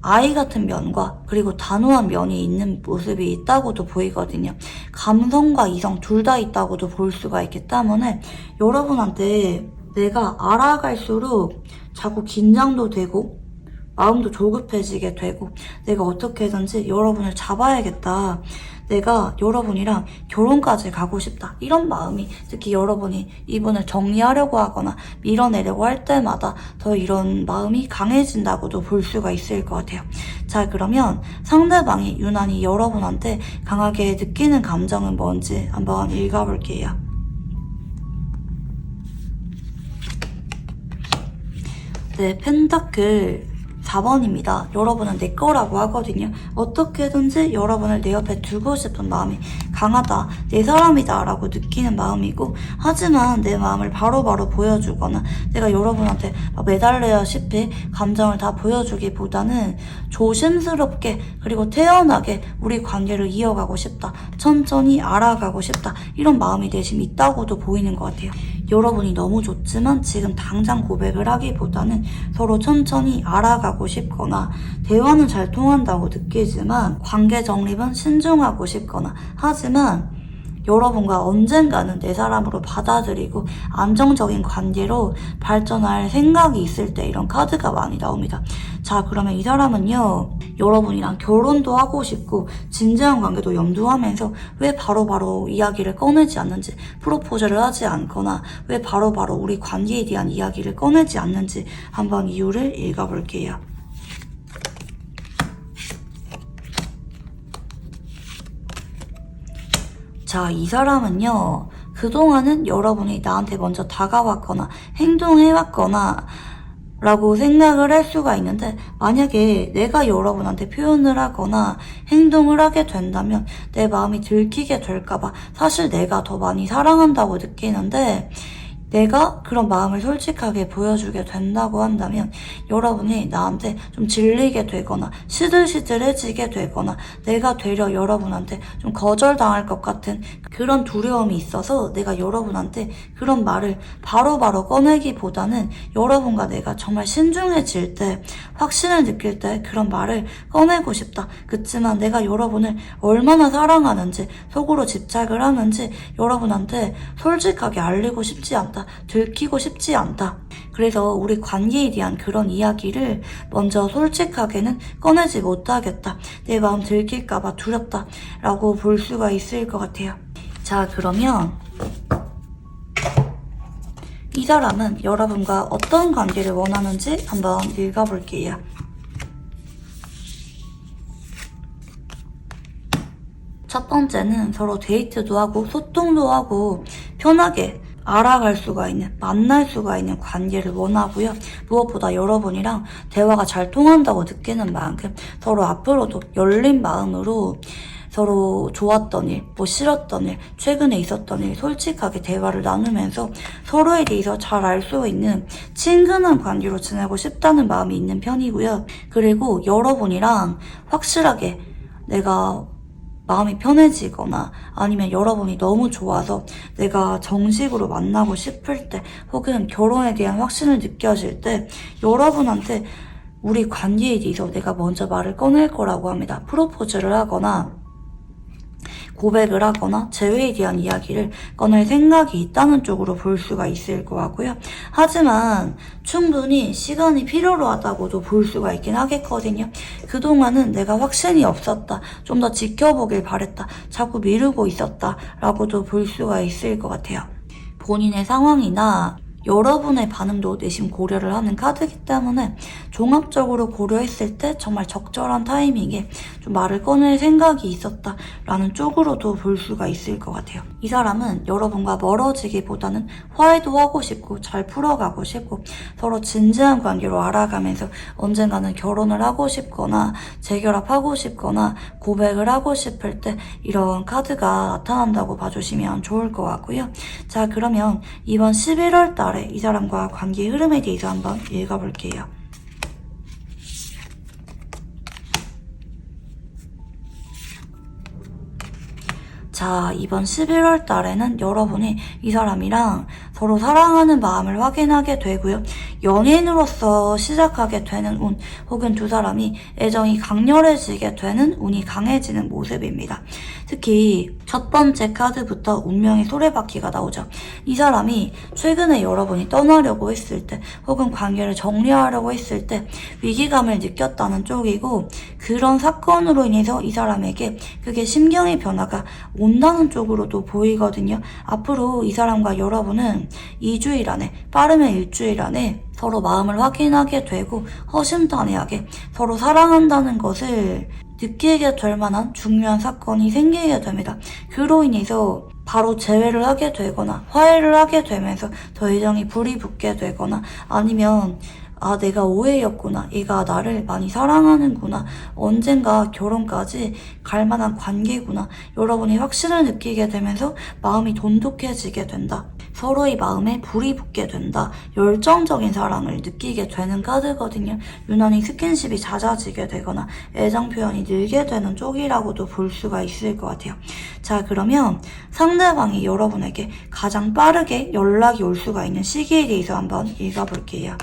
아이 같은 면과 그리고 단호한 면이 있는 모습이 있다고도 보이거든요. 감성과 이성 둘 다 있다고도 볼 수가 있기 때문에 여러분한테 내가 알아갈수록 자꾸 긴장도 되고 마음도 조급해지게 되고 내가 어떻게든지 여러분을 잡아야겠다. 내가 여러분이랑 결혼까지 가고 싶다. 이런 마음이 특히 여러분이 이분을 정리하려고 하거나 밀어내려고 할 때마다 더 이런 마음이 강해진다고도 볼 수가 있을 것 같아요. 자, 그러면 상대방이 유난히 여러분한테 강하게 느끼는 감정은 뭔지 한번 읽어볼게요. 네, 펜타클 4번입니다. 여러분은 내 거라고 하거든요. 어떻게든지 여러분을 내 옆에 두고 싶은 마음이 강하다, 내 사람이다 라고 느끼는 마음이고, 하지만 내 마음을 바로바로 보여주거나 내가 여러분한테 매달려야시피 감정을 다 보여주기보다는 조심스럽게 그리고 태연하게 우리 관계를 이어가고 싶다, 천천히 알아가고 싶다, 이런 마음이 내심 있다고도 보이는 것 같아요. 여러분이 너무 좋지만 지금 당장 고백을 하기보다는 서로 천천히 알아가고 싶거나 대화는 잘 통한다고 느끼지만 관계 정립은 신중하고 싶거나, 하지만 여러분과 언젠가는 내 사람으로 받아들이고 안정적인 관계로 발전할 생각이 있을 때 이런 카드가 많이 나옵니다. 자, 그러면 이 사람은요, 여러분이랑 결혼도 하고 싶고 진지한 관계도 염두하면서 왜 바로바로 이야기를 꺼내지 않는지, 프로포즈를 하지 않거나 왜 바로바로 우리 관계에 대한 이야기를 꺼내지 않는지 한번 이유를 읽어볼게요. 자, 이 사람은요, 그동안은 여러분이 나한테 먼저 다가왔거나 행동해왔거나 라고 생각을 할 수가 있는데, 만약에 내가 여러분한테 표현을 하거나 행동을 하게 된다면 내 마음이 들키게 될까봐 사실 내가 더 많이 사랑한다고 느끼는데, 내가 그런 마음을 솔직하게 보여주게 된다고 한다면 여러분이 나한테 좀 질리게 되거나 시들시들해지게 되거나 내가 되려 여러분한테 좀 거절당할 것 같은 그런 두려움이 있어서 내가 여러분한테 그런 말을 바로바로 꺼내기보다는 여러분과 내가 정말 신중해질 때, 확신을 느낄 때 그런 말을 꺼내고 싶다. 그치만 내가 여러분을 얼마나 사랑하는지, 속으로 집착을 하는지 여러분한테 솔직하게 알리고 싶지 않다, 들키고 싶지 않다. 그래서 우리 관계에 대한 그런 이야기를 먼저 솔직하게는 꺼내지 못하겠다, 내 마음 들킬까봐 두렵다 라고 볼 수가 있을 것 같아요. 자, 그러면 이 사람은 여러분과 어떤 관계를 원하는지 한번 읽어볼게요. 첫 번째는 서로 데이트도 하고 소통도 하고 편하게 알아갈 수가 있는, 만날 수가 있는 관계를 원하고요. 무엇보다 여러분이랑 대화가 잘 통한다고 느끼는 만큼 서로 앞으로도 열린 마음으로 서로 좋았던 일, 싫었던 일, 최근에 있었던 일 솔직하게 대화를 나누면서 서로에 대해서 잘 알 수 있는 친근한 관계로 지내고 싶다는 마음이 있는 편이고요. 그리고 여러분이랑 확실하게 내가 마음이 편해지거나 아니면 여러분이 너무 좋아서 내가 정식으로 만나고 싶을 때 혹은 결혼에 대한 확신을 느껴질 때 여러분한테 우리 관계에 대해서 내가 먼저 말을 꺼낼 거라고 합니다. 프로포즈를 하거나 고백을 하거나 재회에 대한 이야기를 꺼낼 생각이 있다는 쪽으로 볼 수가 있을 것 같고요. 하지만 충분히 시간이 필요로 하다고도 볼 수가 있긴 하겠거든요. 그동안은 내가 확신이 없었다, 좀 더 지켜보길 바랬다, 자꾸 미루고 있었다 라고도 볼 수가 있을 것 같아요. 본인의 상황이나 여러분의 반응도 내심 고려를 하는 카드이기 때문에 종합적으로 고려했을 때 정말 적절한 타이밍에 좀 말을 꺼낼 생각이 있었다라는 쪽으로도 볼 수가 있을 것 같아요. 이 사람은 여러분과 멀어지기보다는 화해도 하고 싶고 잘 풀어가고 싶고 서로 진지한 관계로 알아가면서 언젠가는 결혼을 하고 싶거나 재결합하고 싶거나 고백을 하고 싶을 때 이런 카드가 나타난다고 봐주시면 좋을 것 같고요. 자, 그러면 이번 11월 달에 이 사람과 관계 흐름에 대해서 한번 읽어볼게요. 자, 이번 11월 달에는 여러분이 이 사람이랑 서로 사랑하는 마음을 확인하게 되고요. 연인으로서 시작하게 되는 운, 혹은 두 사람이 애정이 강렬해지게 되는 운이 강해지는 모습입니다. 특히 첫 번째 카드부터 운명의 소래바퀴가 나오죠. 이 사람이 최근에 여러분이 떠나려고 했을 때, 혹은 관계를 정리하려고 했을 때 위기감을 느꼈다는 쪽이고, 그런 사건으로 인해서 이 사람에게 그게 심경의 변화가 온다는 쪽으로도 보이거든요. 앞으로 이 사람과 여러분은 2주일 안에, 빠르면 일주일 안에 서로 마음을 확인하게 되고 허심탄회하게 서로 사랑한다는 것을 느끼게 될 만한 중요한 사건이 생기게 됩니다. 그로 인해서 바로 재회를 하게 되거나 화해를 하게 되면서 더 애정이 불이 붙게 되거나, 아니면 내가 오해였구나, 얘가 나를 많이 사랑하는구나, 언젠가 결혼까지 갈 만한 관계구나, 여러분이 확신을 느끼게 되면서 마음이 돈독해지게 된다, 서로의 마음에 불이 붙게 된다, 열정적인 사랑을 느끼게 되는 카드거든요. 유난히 스킨십이 잦아지게 되거나 애정 표현이 늘게 되는 쪽이라고도 볼 수가 있을 것 같아요. 자, 그러면 상대방이 여러분에게 가장 빠르게 연락이 올 수가 있는 시기에 대해서 한번 읽어볼게요.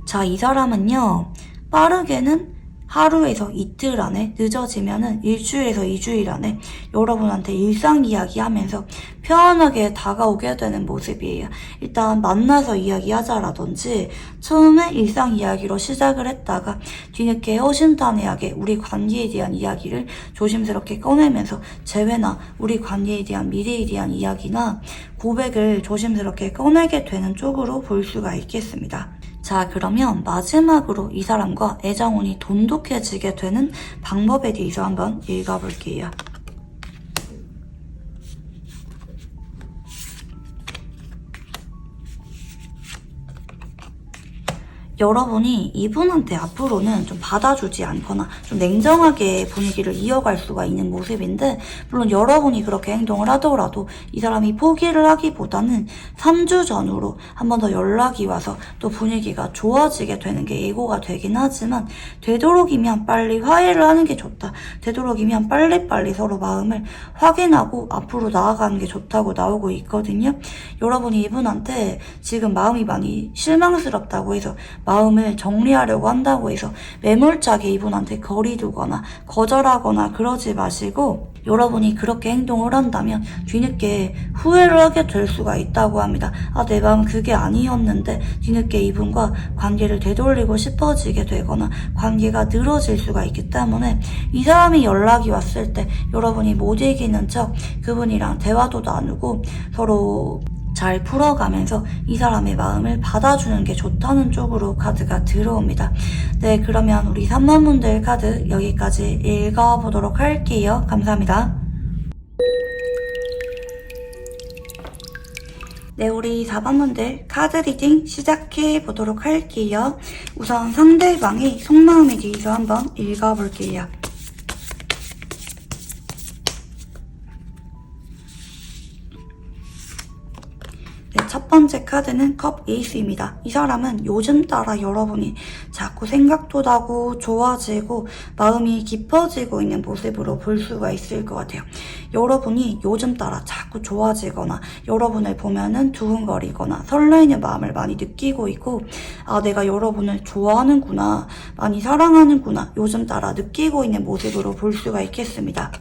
자, 이 사람은요, 빠르게는 하루에서 이틀 안에, 늦어지면은 일주일에서 2주일 안에 여러분한테 일상 이야기하면서 편안하게 다가오게 되는 모습이에요. 일단 만나서 이야기하자라든지 처음에 일상 이야기로 시작을 했다가 뒤늦게 허심탄회하게 우리 관계에 대한 이야기를 조심스럽게 꺼내면서 재회나 우리 관계에 대한 미래에 대한 이야기나 고백을 조심스럽게 꺼내게 되는 쪽으로 볼 수가 있겠습니다. 자, 그러면 마지막으로 이 사람과 애정운이 돈독해지게 되는 방법에 대해서 한번 읽어볼게요. 여러분이 이분한테 앞으로는 좀 받아주지 않거나 좀 냉정하게 분위기를 이어갈 수가 있는 모습인데, 물론 여러분이 그렇게 행동을 하더라도 이 사람이 포기를 하기보다는 3주 전후로 한 번 더 연락이 와서 또 분위기가 좋아지게 되는 게 예고가 되긴 하지만, 되도록이면 빨리 화해를 하는 게 좋다, 되도록이면 빨리빨리 서로 마음을 확인하고 앞으로 나아가는 게 좋다고 나오고 있거든요. 여러분이 이분한테 지금 마음이 많이 실망스럽다고 해서 마음을 정리하려고 한다고 해서 매몰차게 이분한테 거리 두거나 거절하거나 그러지 마시고, 여러분이 그렇게 행동을 한다면 뒤늦게 후회를 하게 될 수가 있다고 합니다. 내 마음 그게 아니었는데, 뒤늦게 이분과 관계를 되돌리고 싶어지게 되거나 관계가 늘어질 수가 있기 때문에, 이 사람이 연락이 왔을 때 여러분이 못 이기는 척 그분이랑 대화도 나누고 서로 잘 풀어가면서 이 사람의 마음을 받아주는 게 좋다는 쪽으로 카드가 들어옵니다. 네, 그러면 우리 3번 분들 카드 여기까지 읽어보도록 할게요. 감사합니다. 네, 우리 4번 분들 카드 리딩 시작해 보도록 할게요. 우선 상대방의 속마음에 대해서 한번 읽어볼게요. 네, 첫 번째 카드는 컵 에이스입니다. 이 사람은 요즘 따라 여러분이 자꾸 생각도 나고 좋아지고 마음이 깊어지고 있는 모습으로 볼 수가 있을 것 같아요. 여러분이 요즘 따라 자꾸 좋아지거나 여러분을 보면은 두근거리거나 설레이는 마음을 많이 느끼고 있고, 내가 여러분을 좋아하는구나, 많이 사랑하는구나 요즘 따라 느끼고 있는 모습으로 볼 수가 있겠습니다.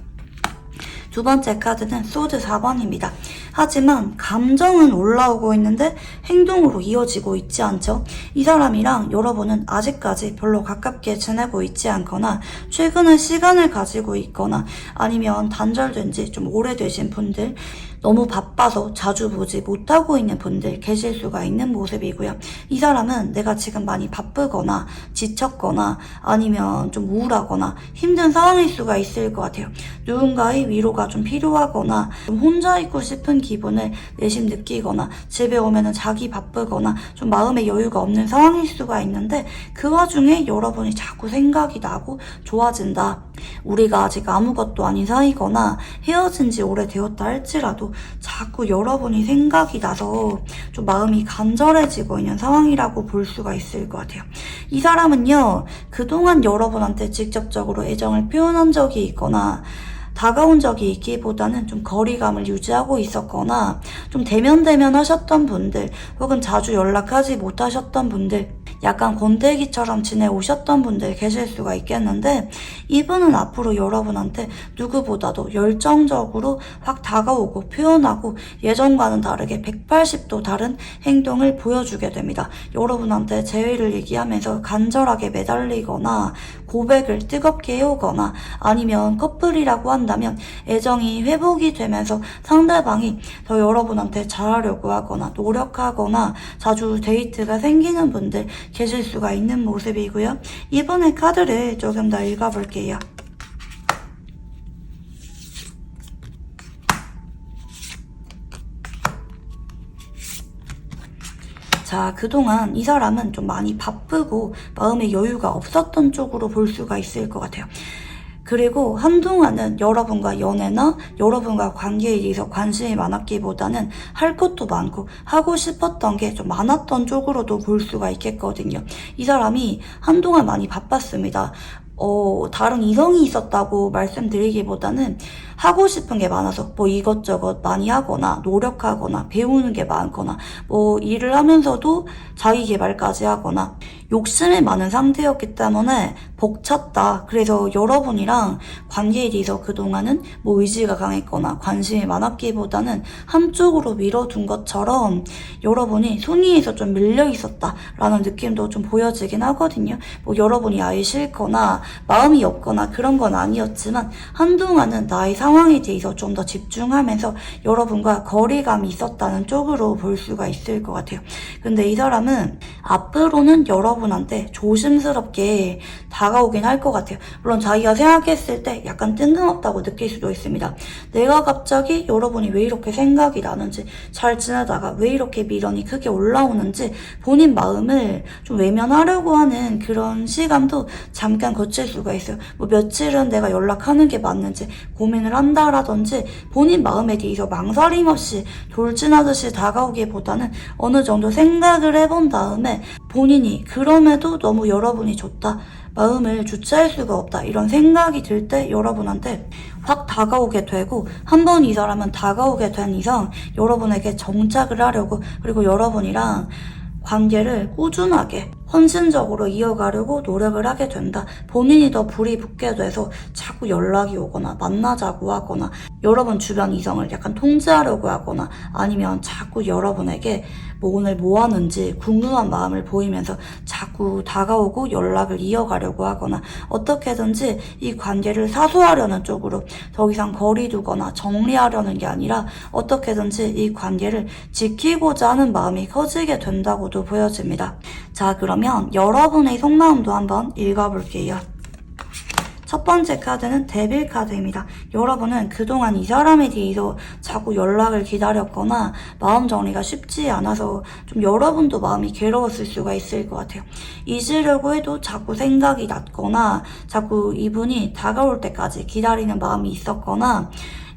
두 번째 카드는 소드 4번입니다. 하지만 감정은 올라오고 있는데 행동으로 이어지고 있지 않죠. 이 사람이랑 여러분은 아직까지 별로 가깝게 지내고 있지 않거나 최근에 시간을 가지고 있거나 아니면 단절된 지 좀 오래되신 분들, 너무 바빠서 자주 보지 못하고 있는 분들 계실 수가 있는 모습이고요. 이 사람은 내가 지금 많이 바쁘거나 지쳤거나 아니면 좀 우울하거나 힘든 상황일 수가 있을 것 같아요. 누군가의 위로가 좀 필요하거나 좀 혼자 있고 싶은 기분을 내심 느끼거나 집에 오면은 자기 바쁘거나 좀 마음의 여유가 없는 상황일 수가 있는데 그 와중에 여러분이 자꾸 생각이 나고 좋아진다. 우리가 아직 아무것도 아닌 사이거나 헤어진 지 오래되었다 할지라도 자꾸 여러분이 생각이 나서 좀 마음이 간절해지고 있는 상황이라고 볼 수가 있을 것 같아요. 이 사람은요, 그동안 여러분한테 직접적으로 애정을 표현한 적이 있거나 다가온 적이 있기보다는 좀 거리감을 유지하고 있었거나 좀 대면대면 하셨던 분들 혹은 자주 연락하지 못하셨던 분들, 약간 권태기처럼 지내오셨던 분들 계실 수가 있겠는데 이분은 앞으로 여러분한테 누구보다도 열정적으로 확 다가오고 표현하고 예전과는 다르게 180도 다른 행동을 보여주게 됩니다. 여러분한테 재회를 얘기하면서 간절하게 매달리거나 고백을 뜨겁게 해오거나 아니면 커플이라고 한다면 애정이 회복이 되면서 상대방이 더 여러분한테 잘하려고 하거나 노력하거나 자주 데이트가 생기는 분들 계실 수가 있는 모습이고요. 이번에 카드를 조금 더 읽어볼게요. 자, 그동안 이 사람은 좀 많이 바쁘고 마음의 여유가 없었던 쪽으로 볼 수가 있을 것 같아요. 그리고 한동안은 여러분과 연애나 여러분과 관계에 대해서 관심이 많았기보다는 할 것도 많고 하고 싶었던 게 좀 많았던 쪽으로도 볼 수가 있겠거든요. 이 사람이 한동안 많이 바빴습니다. 다른 이성이 있었다고 말씀드리기보다는 하고 싶은 게 많아서 뭐 이것저것 많이 하거나 노력하거나 배우는 게 많거나 뭐 일을 하면서도 자기 개발까지 하거나 욕심이 많은 상태였기 때문에 벅찼다. 그래서 여러분이랑 관계에 대해서 그동안은 뭐 의지가 강했거나 관심이 많았기보다는 한쪽으로 밀어둔 것처럼 여러분이 손위에서 좀 밀려 있었다라는 느낌도 좀 보여지긴 하거든요. 뭐 여러분이 아예 싫거나 마음이 없거나 그런 건 아니었지만 한동안은 나의 상황에 대해서 좀 더 집중하면서 여러분과 거리감이 있었다는 쪽으로 볼 수가 있을 것 같아요. 근데 이 사람은 앞으로는 여러분한테 조심스럽게 다가오긴 할 것 같아요. 물론 자기가 생각했을 때 약간 뜬금없다고 느낄 수도 있습니다. 내가 갑자기 여러분이 왜 이렇게 생각이 나는지, 잘 지내다가 왜 이렇게 미련이 크게 올라오는지 본인 마음을 좀 외면하려고 하는 그런 시간도 잠깐 거칠 수가 있어요. 뭐 며칠은 내가 연락하는 게 맞는지 고민을 한다라든지 본인 마음에 대해서 망설임 없이 돌진하듯이 다가오기보다는 어느 정도 생각을 해본 다음에 본인이 그럼에도 너무 여러분이 좋다, 마음을 주체할 수가 없다 이런 생각이 들 때 여러분한테 확 다가오게 되고, 한번 이 사람은 다가오게 된 이상 여러분에게 정착을 하려고, 그리고 여러분이랑 관계를 꾸준하게 헌신적으로 이어가려고 노력을 하게 된다. 본인이 더 불이 붙게 돼서 자꾸 연락이 오거나 만나자고 하거나 여러분 주변 이성을 약간 통제하려고 하거나 아니면 자꾸 여러분에게 뭐 오늘 뭐 하는지 궁금한 마음을 보이면서 자꾸 다가오고 연락을 이어가려고 하거나 어떻게든지 이 관계를 사소하려는 쪽으로 더 이상 거리 두거나 정리하려는 게 아니라 어떻게든지 이 관계를 지키고자 하는 마음이 커지게 된다고도 보여집니다. 자, 그러면 여러분의 속마음도 한번 읽어볼게요. 첫 번째 카드는 데빌 카드입니다. 여러분은 그동안 이 사람에 대해서 자꾸 연락을 기다렸거나 마음 정리가 쉽지 않아서 좀 여러분도 마음이 괴로웠을 수가 있을 것 같아요. 잊으려고 해도 자꾸 생각이 났거나 자꾸 이분이 다가올 때까지 기다리는 마음이 있었거나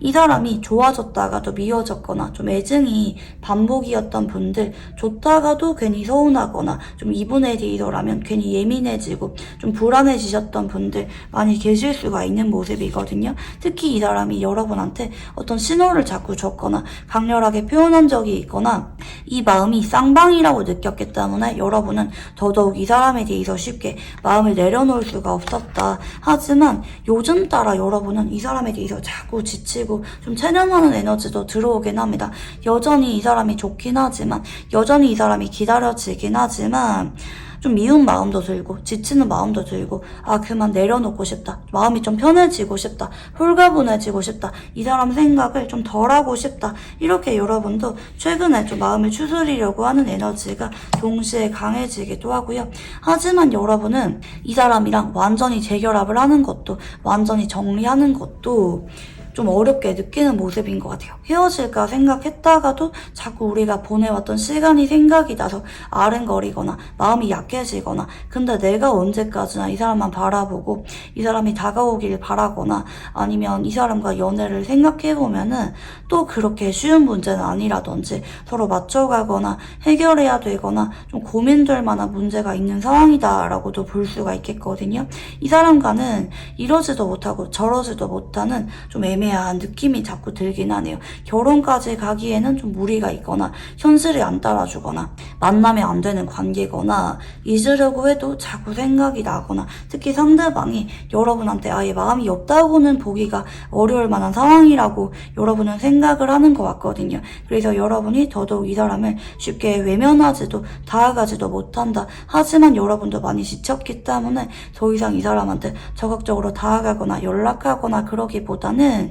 이 사람이 좋아졌다가도 미워졌거나 좀 애증이 반복이었던 분들, 좋다가도 괜히 서운하거나 좀 이분에 대해서라면 괜히 예민해지고 좀 불안해지셨던 분들 많이 계실 수가 있는 모습이거든요. 특히 이 사람이 여러분한테 어떤 신호를 자꾸 줬거나 강렬하게 표현한 적이 있거나 이 마음이 쌍방이라고 느꼈기 때문에 여러분은 더더욱 이 사람에 대해서 쉽게 마음을 내려놓을 수가 없었다. 하지만 요즘 따라 여러분은 이 사람에 대해서 자꾸 지치고 친해지고 좀 체념하는 에너지도 들어오긴 합니다. 여전히 이 사람이 좋긴 하지만, 여전히 이 사람이 기다려지긴 하지만 좀 미운 마음도 들고 지치는 마음도 들고, 아 그만 내려놓고 싶다, 마음이 좀 편해지고 싶다, 홀가분해지고 싶다, 이 사람 생각을 좀 덜하고 싶다, 이렇게 여러분도 최근에 좀 마음을 추스리려고 하는 에너지가 동시에 강해지기도 하고요. 하지만 여러분은 이 사람이랑 완전히 재결합을 하는 것도, 완전히 정리하는 것도 좀 어렵게 느끼는 모습인 것 같아요. 헤어질까 생각했다가도 자꾸 우리가 보내왔던 시간이 생각이 나서 아른거리거나 마음이 약해지거나, 근데 내가 언제까지나 이 사람만 바라보고 이 사람이 다가오길 바라거나, 아니면 이 사람과 연애를 생각해보면은 또 그렇게 쉬운 문제는 아니라든지 서로 맞춰가거나 해결해야 되거나 좀 고민될 만한 문제가 있는 상황이다라고도 볼 수가 있겠거든요. 이 사람과는 이러지도 못하고 저러지도 못하는 좀 애매한 느낌이 자꾸 들긴 하네요. 결혼까지 가기에는 좀 무리가 있거나 현실이 안 따라주거나 만나면 안 되는 관계거나, 잊으려고 해도 자꾸 생각이 나거나, 특히 상대방이 여러분한테 아예 마음이 없다고는 보기가 어려울 만한 상황이라고 여러분은 생각을 하는 것 같거든요. 그래서 여러분이 더더욱 이 사람을 쉽게 외면하지도 다가가지도 못한다. 하지만 여러분도 많이 지쳤기 때문에 더 이상 이 사람한테 적극적으로 다가가거나 연락하거나 그러기보다는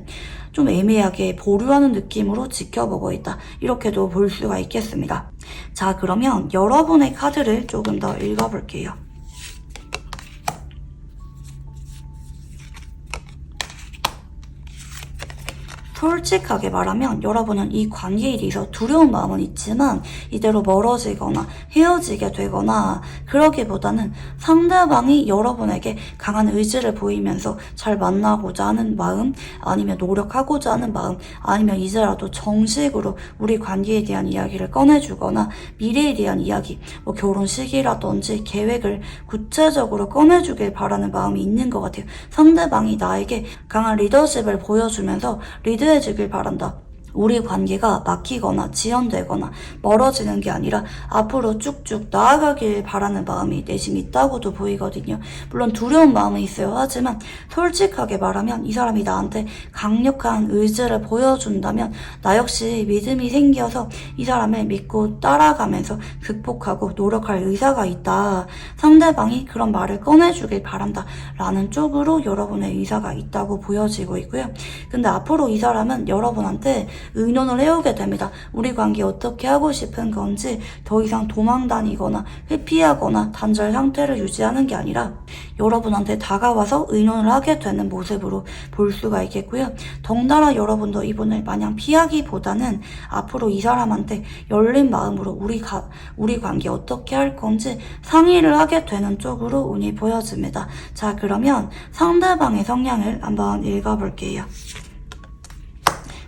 좀 애매하게 보류하는 느낌으로 지켜보고 있다, 이렇게도 볼 수가 있겠습니다. 자, 그러면 여러분의 카드를 조금 더 읽어볼게요. 솔직하게 말하면 여러분은 이 관계에 대해서 두려운 마음은 있지만 이대로 멀어지거나 헤어지게 되거나 그러기보다는 상대방이 여러분에게 강한 의지를 보이면서 잘 만나고자 하는 마음, 아니면 노력하고자 하는 마음, 아니면 이제라도 정식으로 우리 관계에 대한 이야기를 꺼내주거나 미래에 대한 이야기, 뭐 결혼식이라든지 계획을 구체적으로 꺼내주길 바라는 마음이 있는 것 같아요. 상대방이 나에게 강한 리더십을 보여주면서 리드해주길 바란다. 우리 관계가 막히거나 지연되거나 멀어지는 게 아니라 앞으로 쭉쭉 나아가길 바라는 마음이 내심 있다고도 보이거든요. 물론 두려운 마음은 있어요. 하지만 솔직하게 말하면 이 사람이 나한테 강력한 의지를 보여준다면 나 역시 믿음이 생겨서 이 사람을 믿고 따라가면서 극복하고 노력할 의사가 있다. 상대방이 그런 말을 꺼내주길 바란다 라는 쪽으로 여러분의 의사가 있다고 보여지고 있고요. 근데 앞으로 이 사람은 여러분한테 의논을 해오게 됩니다. 우리 관계 어떻게 하고 싶은 건지, 더 이상 도망다니거나 회피하거나 단절 상태를 유지하는 게 아니라 여러분한테 다가와서 의논을 하게 되는 모습으로 볼 수가 있겠고요. 덩달아 여러분도 이분을 마냥 피하기보다는 앞으로 이 사람한테 열린 마음으로 우리 관계 어떻게 할 건지 상의를 하게 되는 쪽으로 운이 보여집니다. 자, 그러면 상대방의 성향을 한번 읽어볼게요.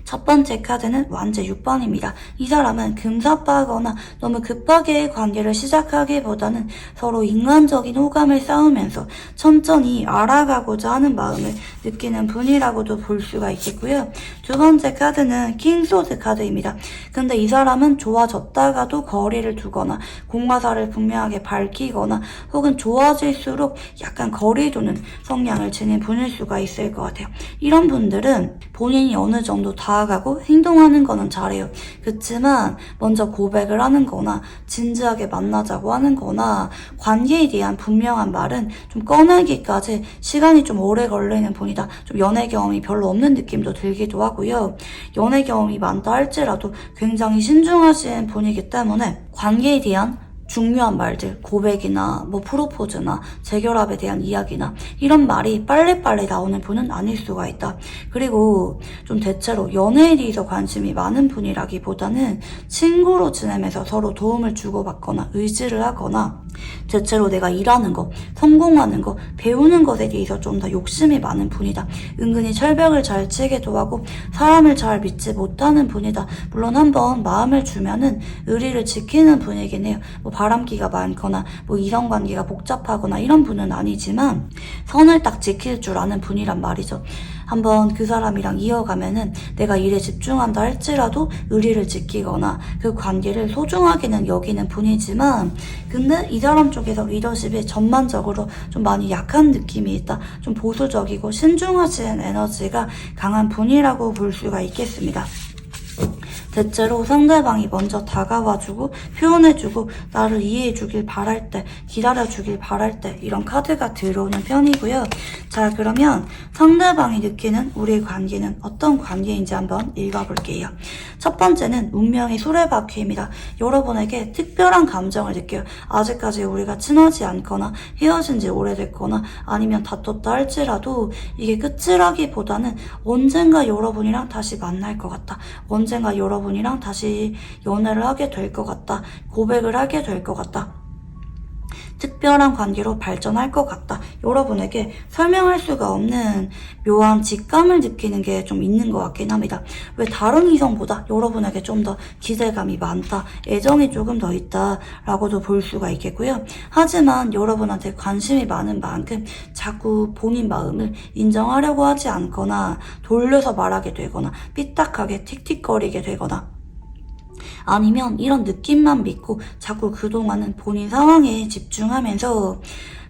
첫 번째 카드는 완제 6번입니다. 이 사람은 금사빠거나 너무 급하게 관계를 시작하기보다는 서로 인간적인 호감을 쌓으면서 천천히 알아가고자 하는 마음을 느끼는 분이라고도 볼 수가 있겠고요. 두 번째 카드는 킹소드 카드입니다. 근데 이 사람은 좋아졌다가도 거리를 두거나 공화사를 분명하게 밝히거나 혹은 좋아질수록 약간 거리 두는 성향을 지닌 분일 수가 있을 것 같아요. 이런 분들은 본인이 어느 정도 다가가고 행동하는 거는 잘해요. 그치만 먼저 고백을 하는 거나 진지하게 만나자고 하는 거나 관계에 대한 분명한 말은 좀 꺼내기까지 시간이 좀 오래 걸리는 분이다. 좀 연애 경험이 별로 없는 느낌도 들기도 하고요. 연애 경험이 많다 할지라도 굉장히 신중하신 분이기 때문에 관계에 대한 중요한 말들, 고백이나 뭐 프로포즈나 재결합에 대한 이야기나 이런 말이 빨리빨리 나오는 분은 아닐 수가 있다. 그리고 좀 대체로 연애에 대해서 관심이 많은 분이라기보다는 친구로 지내면서 서로 도움을 주고받거나 의지를 하거나 대체로 내가 일하는 거, 성공하는 거, 배우는 것에 대해서 좀 더 욕심이 많은 분이다. 은근히 철벽을 잘 치기도 하고 사람을 잘 믿지 못하는 분이다. 물론 한번 마음을 주면은 의리를 지키는 분이긴 해요. 뭐 바람기가 많거나 뭐 이성관계가 복잡하거나 이런 분은 아니지만 선을 딱 지킬 줄 아는 분이란 말이죠. 한번 그 사람이랑 이어가면은 내가 일에 집중한다 할지라도 의리를 지키거나 그 관계를 소중하게는 여기는 분이지만, 근데 이 사람 쪽에서 리더십이 전반적으로 좀 많이 약한 느낌이 있다. 좀 보수적이고 신중하신 에너지가 강한 분이라고 볼 수가 있겠습니다. 대체로 상대방이 먼저 다가와주고 표현해주고 나를 이해해주길 바랄 때, 기다려주길 바랄 때 이런 카드가 들어오는 편이고요. 자, 그러면 상대방이 느끼는 우리의 관계는 어떤 관계인지 한번 읽어볼게요. 첫 번째는 운명의 수레바퀴입니다. 여러분에게 특별한 감정을 느껴요. 아직까지 우리가 친하지 않거나 헤어진 지 오래됐거나 아니면 다퉜다 할지라도 이게 끝이라기보다는 언젠가 여러분이랑 다시 만날 것 같다. 언젠가 여러분이랑 다시 연애를 하게 될 것 같다. 고백을 하게 될 것 같다. 특별한 관계로 발전할 것 같다. 여러분에게 설명할 수가 없는 묘한 직감을 느끼는 게 좀 있는 것 같긴 합니다. 왜 다른 이성보다 여러분에게 좀 더 기대감이 많다, 애정이 조금 더 있다 라고도 볼 수가 있겠고요. 하지만 여러분한테 관심이 많은 만큼 자꾸 본인 마음을 인정하려고 하지 않거나 돌려서 말하게 되거나 삐딱하게 틱틱거리게 되거나 아니면 이런 느낌만 믿고 자꾸 그동안은 본인 상황에 집중하면서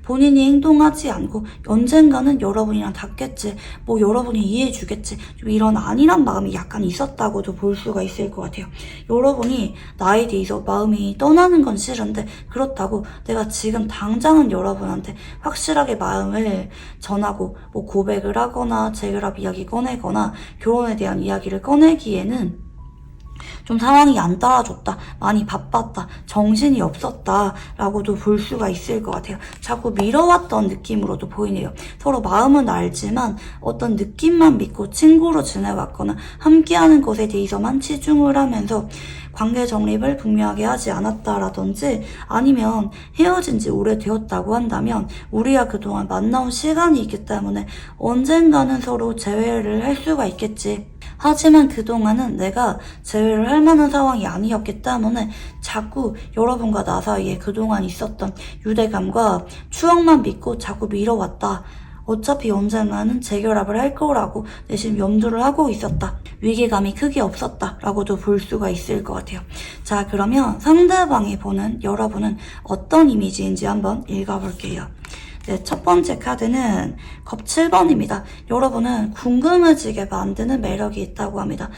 본인이 행동하지 않고 언젠가는 여러분이랑 닿겠지, 뭐 여러분이 이해해주겠지, 좀 이런 안일한 마음이 약간 있었다고도 볼 수가 있을 것 같아요. 여러분이 나에 대해서 마음이 떠나는 건 싫은데 그렇다고 내가 지금 당장은 여러분한테 확실하게 마음을 전하고 뭐 고백을 하거나 재결합 이야기 꺼내거나 결혼에 대한 이야기를 꺼내기에는 좀 상황이 안 따라줬다, 많이 바빴다, 정신이 없었다 라고도 볼 수가 있을 것 같아요. 자꾸 미뤄왔던 느낌으로도 보이네요. 서로 마음은 알지만 어떤 느낌만 믿고 친구로 지내왔거나 함께하는 것에 대해서만 치중을 하면서 관계 정립을 분명하게 하지 않았다라든지, 아니면 헤어진 지 오래되었다고 한다면 우리가 그동안 만나온 시간이 있기 때문에 언젠가는 서로 재회를 할 수가 있겠지. 하지만 그동안은 내가 재회를 할 만한 상황이 아니었기 때문에 자꾸 여러분과 나 사이에 그동안 있었던 유대감과 추억만 믿고 자꾸 미뤄왔다. 어차피 언젠가는 재결합을 할 거라고 내심 염두를 하고 있었다. 위기감이 크게 없었다 라고도 볼 수가 있을 것 같아요. 자, 그러면 상대방이 보는 여러분은 어떤 이미지인지 한번 읽어볼게요. 네, 첫 번째 카드는 컵 7번입니다. 여러분은 궁금해지게 만드는 매력이 있다고 합니다.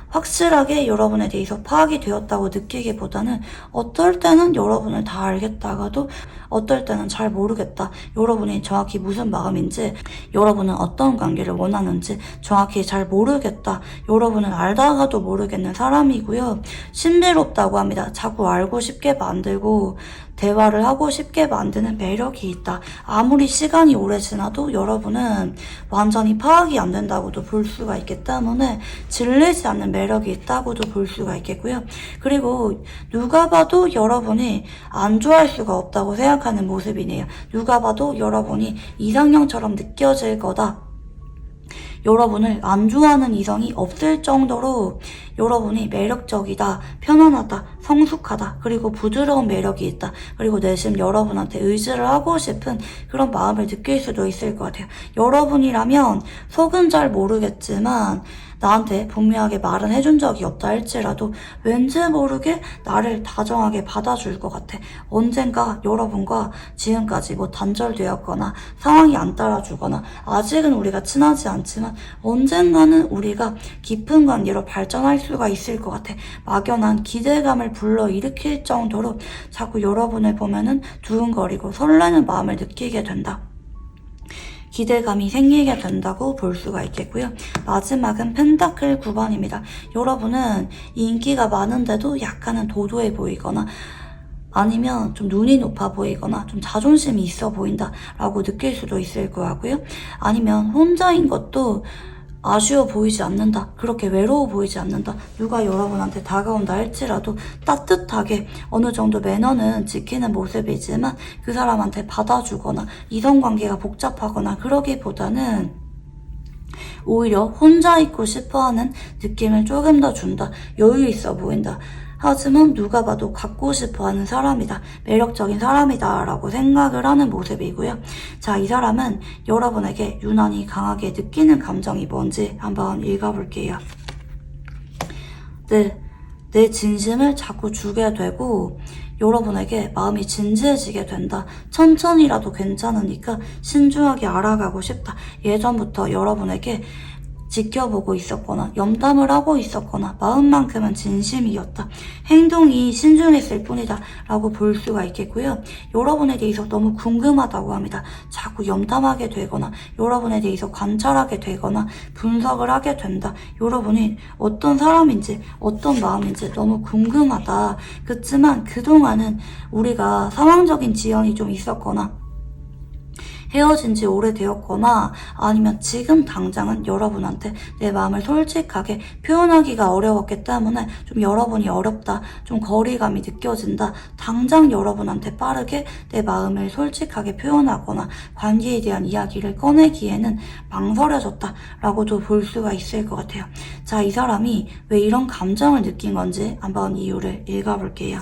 확실하게 여러분에 대해서 파악이 되었다고 느끼기보다는 어떨 때는 여러분을 다 알겠다가도 어떨 때는 잘 모르겠다. 여러분이 정확히 무슨 마음인지, 여러분은 어떤 관계를 원하는지 정확히 잘 모르겠다. 여러분은 알다가도 모르겠는 사람이고요. 신비롭다고 합니다. 자꾸 알고 싶게 만들고 대화를 하고 싶게 만드는 매력이 있다. 아무리 시간이 오래 지나도 여러분은 완전히 파악이 안 된다고도 볼 수가 있기 때문에 질리지 않는 매력이 있다고도 볼 수가 있겠고요. 그리고 누가 봐도 여러분이 안 좋아할 수가 없다고 생각하는 모습이네요. 누가 봐도 여러분이 이상형처럼 느껴질 거다. 여러분을 안 좋아하는 이성이 없을 정도로 여러분이 매력적이다, 편안하다, 성숙하다, 그리고 부드러운 매력이 있다, 그리고 내심 여러분한테 의지를 하고 싶은 그런 마음을 느낄 수도 있을 것 같아요. 여러분이라면 속은 잘 모르겠지만 나한테 분명하게 말은 해준 적이 없다 할지라도 왠지 모르게 나를 다정하게 받아줄 것 같아. 언젠가 여러분과 지금까지 뭐 단절되었거나 상황이 안 따라주거나 아직은 우리가 친하지 않지만 언젠가는 우리가 깊은 관계로 발전할 수가 있을 것 같아. 막연한 기대감을 불러일으킬 정도로 자꾸 여러분을 보면은 두근거리고 설레는 마음을 느끼게 된다. 기대감이 생기게 된다고 볼 수가 있겠고요. 마지막은 펜타클 9번입니다. 여러분은 인기가 많은데도 약간은 도도해 보이거나 아니면 좀 눈이 높아 보이거나 좀 자존심이 있어 보인다 라고 느낄 수도 있을 것 같고요. 아니면 혼자인 것도 아쉬워 보이지 않는다, 그렇게 외로워 보이지 않는다, 누가 여러분한테 다가온다 할지라도 따뜻하게 어느 정도 매너는 지키는 모습이지만 그 사람한테 받아주거나 이성관계가 복잡하거나 그러기보다는 오히려 혼자 있고 싶어하는 느낌을 조금 더 준다, 여유 있어 보인다, 하지만 누가 봐도 갖고 싶어하는 사람이다, 매력적인 사람이다 라고 생각을 하는 모습이고요. 자, 이 사람은 여러분에게 유난히 강하게 느끼는 감정이 뭔지 한번 읽어볼게요. 네, 내 진심을 자꾸 주게 되고 여러분에게 마음이 진지해지게 된다. 천천히라도 괜찮으니까 신중하게 알아가고 싶다. 예전부터 여러분에게 지켜보고 있었거나 염담을 하고 있었거나 마음만큼은 진심이었다. 행동이 신중했을 뿐이다 라고 볼 수가 있겠고요. 여러분에 대해서 너무 궁금하다고 합니다. 자꾸 염담하게 되거나 여러분에 대해서 관찰하게 되거나 분석을 하게 된다. 여러분이 어떤 사람인지 어떤 마음인지 너무 궁금하다. 그렇지만 그동안은 우리가 상황적인 지연이 좀 있었거나 헤어진 지 오래되었거나 아니면 지금 당장은 여러분한테 내 마음을 솔직하게 표현하기가 어려웠기 때문에 좀 여러분이 어렵다, 좀 거리감이 느껴진다, 당장 여러분한테 빠르게 내 마음을 솔직하게 표현하거나 관계에 대한 이야기를 꺼내기에는 망설여졌다 라고도 볼 수가 있을 것 같아요. 자, 이 사람이 왜 이런 감정을 느낀 건지 한번 이유를 읽어볼게요.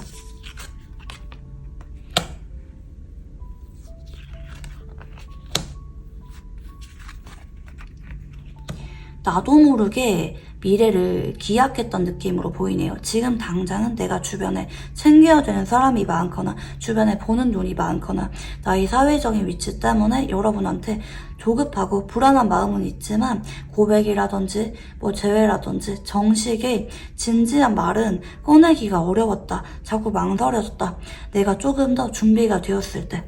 나도 모르게 미래를 기약했던 느낌으로 보이네요. 지금 당장은 내가 주변에 챙겨야 되는 사람이 많거나 주변에 보는 눈이 많거나 나의 사회적인 위치 때문에 여러분한테 조급하고 불안한 마음은 있지만 고백이라든지 재회라든지 정식의 진지한 말은 꺼내기가 어려웠다. 자꾸 망설여졌다. 내가 조금 더 준비가 되었을 때,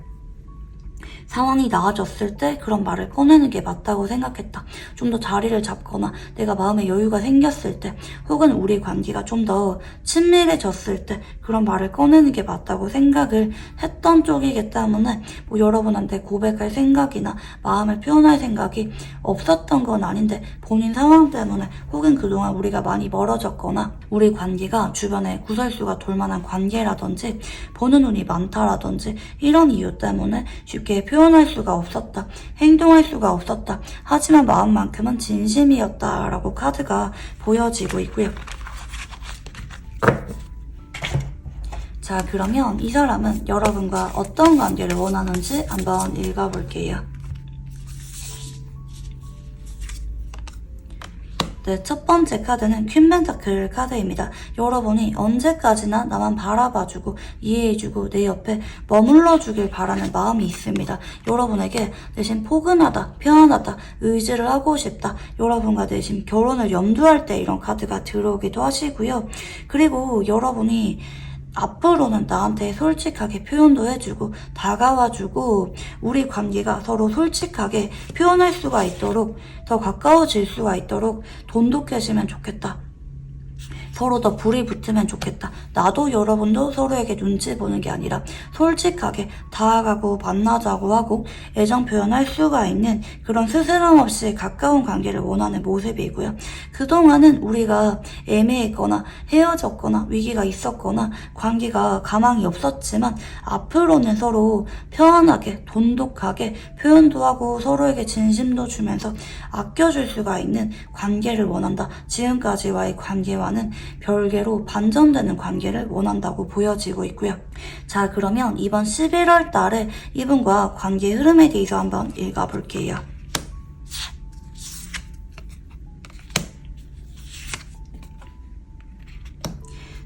상황이 나아졌을 때 그런 말을 꺼내는 게 맞다고 생각했다. 좀 더 자리를 잡거나 내가 마음에 여유가 생겼을 때 혹은 우리 관계가 좀 더 친밀해졌을 때 그런 말을 꺼내는 게 맞다고 생각을 했던 쪽이기 때문에 여러분한테 고백할 생각이나 마음을 표현할 생각이 없었던 건 아닌데 본인 상황 때문에 혹은 그동안 우리가 많이 멀어졌거나 우리 관계가 주변에 구설수가 돌만한 관계라든지 보는 눈이 많다라든지 이런 이유 때문에 쉽게 표현할 수가 없었다. 행동할 수가 없었다. 하지만 마음만큼은 진심이었다라고 카드가 보여지고 있고요. 자, 그러면 이 사람은 여러분과 어떤 관계를 원하는지 한번 읽어볼게요. 네, 첫 번째 카드는 퀸 펜타클 카드입니다. 여러분이 언제까지나 나만 바라봐주고 이해해주고 내 옆에 머물러주길 바라는 마음이 있습니다. 여러분에게 대신 포근하다, 편안하다, 의지를 하고 싶다. 여러분과 대신 결혼을 염두할 때 이런 카드가 들어오기도 하시고요. 그리고 여러분이 앞으로는 나한테 솔직하게 표현도 해주고 다가와주고 우리 관계가 서로 솔직하게 표현할 수가 있도록 더 가까워질 수가 있도록 돈독해지면 좋겠다. 서로 더 불이 붙으면 좋겠다. 나도 여러분도 서로에게 눈치 보는 게 아니라 솔직하게 다가가고 만나자고 하고 애정 표현할 수가 있는 그런 스스럼 없이 가까운 관계를 원하는 모습이고요. 그동안은 우리가 애매했거나 헤어졌거나 위기가 있었거나 관계가 가망이 없었지만 앞으로는 서로 편안하게 돈독하게 표현도 하고 서로에게 진심도 주면서 아껴줄 수가 있는 관계를 원한다. 지금까지와의 관계와는 별개로 반전되는 관계를 원한다고 보여지고 있고요. 자, 그러면 이번 11월 달에 이분과 관계 흐름에 대해서 한번 읽어볼게요.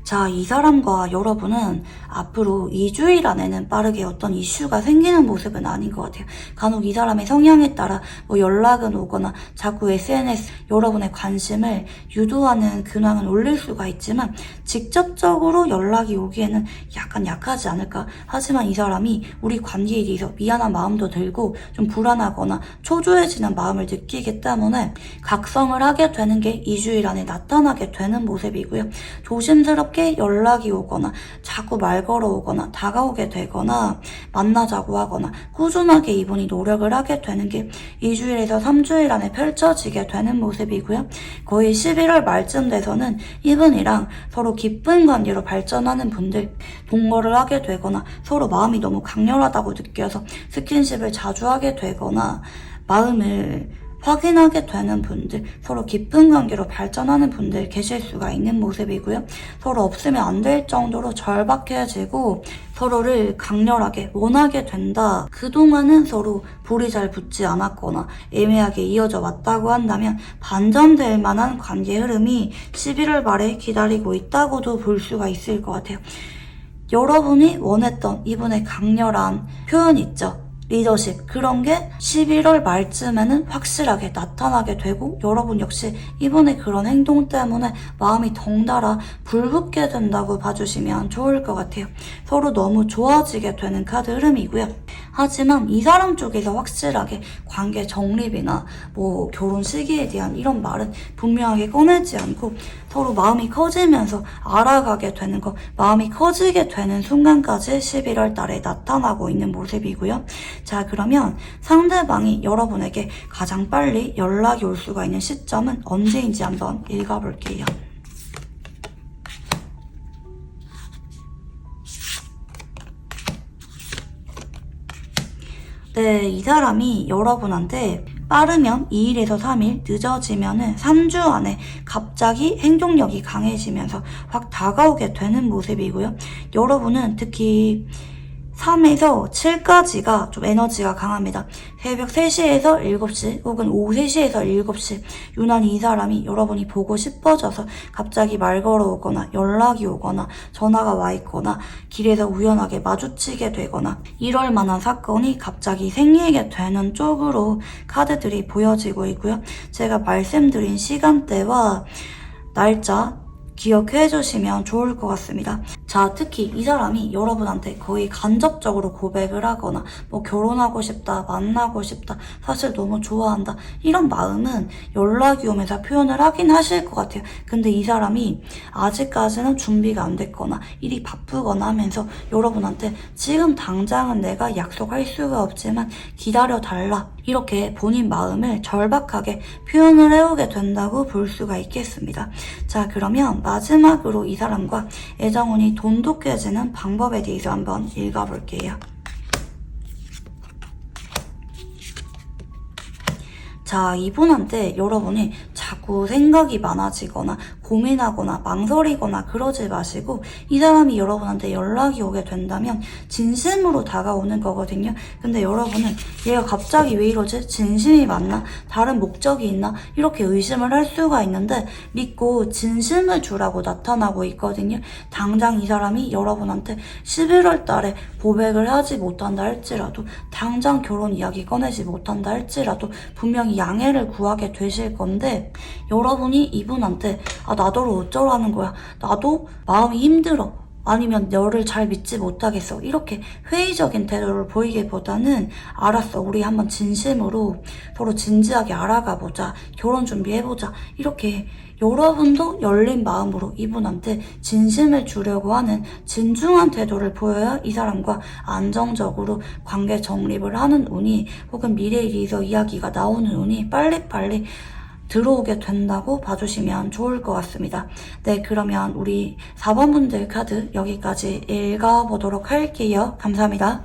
자, 이 사람과 여러분은 앞으로 2주일 안에는 빠르게 어떤 이슈가 생기는 모습은 아닌 것 같아요. 간혹 이 사람의 성향에 따라 연락은 오거나 자꾸 SNS 여러분의 관심을 유도하는 근황은 올릴 수가 있지만 직접적으로 연락이 오기에는 약간 약하지 않을까. 하지만 이 사람이 우리 관계에 대해서 미안한 마음도 들고 좀 불안하거나 초조해지는 마음을 느끼기 때문에 각성을 하게 되는 게 2주일 안에 나타나게 되는 모습이고요. 조심스럽게 연락이 오거나 자꾸 말 걸어오거나 다가오게 되거나 만나자고 하거나 꾸준하게 이분이 노력을 하게 되는 게 2주일에서 3주일 안에 펼쳐지게 되는 모습이고요. 거의 11월 말쯤 돼서는 이분이랑 서로 깊은 관계로 발전하는 분들, 동거를 하게 되거나 서로 마음이 너무 강렬하다고 느껴서 스킨십을 자주 하게 되거나 마음을 확인하게 되는 분들, 서로 깊은 관계로 발전하는 분들 계실 수가 있는 모습이고요. 서로 없으면 안 될 정도로 절박해지고 서로를 강렬하게 원하게 된다. 그동안은 서로 불이 잘 붙지 않았거나 애매하게 이어져 왔다고 한다면 반전될 만한 관계 흐름이 11월 말에 기다리고 있다고도 볼 수가 있을 것 같아요. 여러분이 원했던 이분의 강렬한 표현 있죠? 리더십, 그런 게 11월 말쯤에는 확실하게 나타나게 되고 여러분 역시 이분의 그런 행동 때문에 마음이 덩달아 불붙게 된다고 봐주시면 좋을 것 같아요. 서로 너무 좋아지게 되는 카드 흐름이고요. 하지만 이 사람 쪽에서 확실하게 관계 정립이나 뭐 결혼 시기에 대한 이런 말은 분명하게 꺼내지 않고 서로 마음이 커지면서 알아가게 되는 것, 마음이 커지게 되는 순간까지 11월 달에 나타나고 있는 모습이고요. 자, 그러면 상대방이 여러분에게 가장 빨리 연락이 올 수가 있는 시점은 언제인지 한번 읽어볼게요. 네, 이 사람이 여러분한테 빠르면 2일에서 3일, 늦어지면은 3주 안에 갑자기 행동력이 강해지면서 확 다가오게 되는 모습이고요. 여러분은 특히 3에서 7까지가 좀 에너지가 강합니다. 새벽 3시에서 7시 혹은 오후 3시에서 7시 유난히 이 사람이 여러분이 보고 싶어져서 갑자기 말 걸어오거나 연락이 오거나 전화가 와 있거나 길에서 우연하게 마주치게 되거나 이럴 만한 사건이 갑자기 생기게 되는 쪽으로 카드들이 보여지고 있고요. 제가 말씀드린 시간대와 날짜 기억해 주시면 좋을 것 같습니다. 자, 특히 이 사람이 여러분한테 거의 간접적으로 고백을 하거나 뭐 결혼하고 싶다, 만나고 싶다, 사실 너무 좋아한다 이런 마음은 연락이 오면서 표현을 하긴 하실 것 같아요. 근데 이 사람이 아직까지는 준비가 안 됐거나 일이 바쁘거나 하면서 여러분한테 지금 당장은 내가 약속할 수가 없지만 기다려달라 이렇게 본인 마음을 절박하게 표현을 해오게 된다고 볼 수가 있겠습니다. 자, 그러면 마지막으로 이 사람과 애정운이 돈독해지는 방법에 대해서 한번 읽어볼게요. 자, 이분한테 여러분이 자꾸 생각이 많아지거나 고민하거나 망설이거나 그러지 마시고 이 사람이 여러분한테 연락이 오게 된다면 진심으로 다가오는 거거든요. 근데 여러분은 얘가 갑자기 왜 이러지? 진심이 맞나? 다른 목적이 있나? 이렇게 의심을 할 수가 있는데 믿고 진심을 주라고 나타나고 있거든요. 당장 이 사람이 여러분한테 11월 달에 고백을 하지 못한다 할지라도 당장 결혼 이야기 꺼내지 못한다 할지라도 분명히 양해를 구하게 되실 건데 여러분이 이분한테 나더러 어쩌라는 거야. 나도 마음이 힘들어. 아니면 너를 잘 믿지 못하겠어. 이렇게 회의적인 태도를 보이기보다는 알았어. 우리 한번 진심으로 서로 진지하게 알아가보자. 결혼 준비해보자. 이렇게 여러분도 열린 마음으로 이분한테 진심을 주려고 하는 진중한 태도를 보여야 이 사람과 안정적으로 관계 정립을 하는 운이 혹은 미래에 대해서 이야기가 나오는 운이 빨리빨리 들어오게 된다고 봐주시면 좋을 것 같습니다. 네, 그러면 우리 4번 분들 카드 여기까지 읽어보도록 할게요. 감사합니다.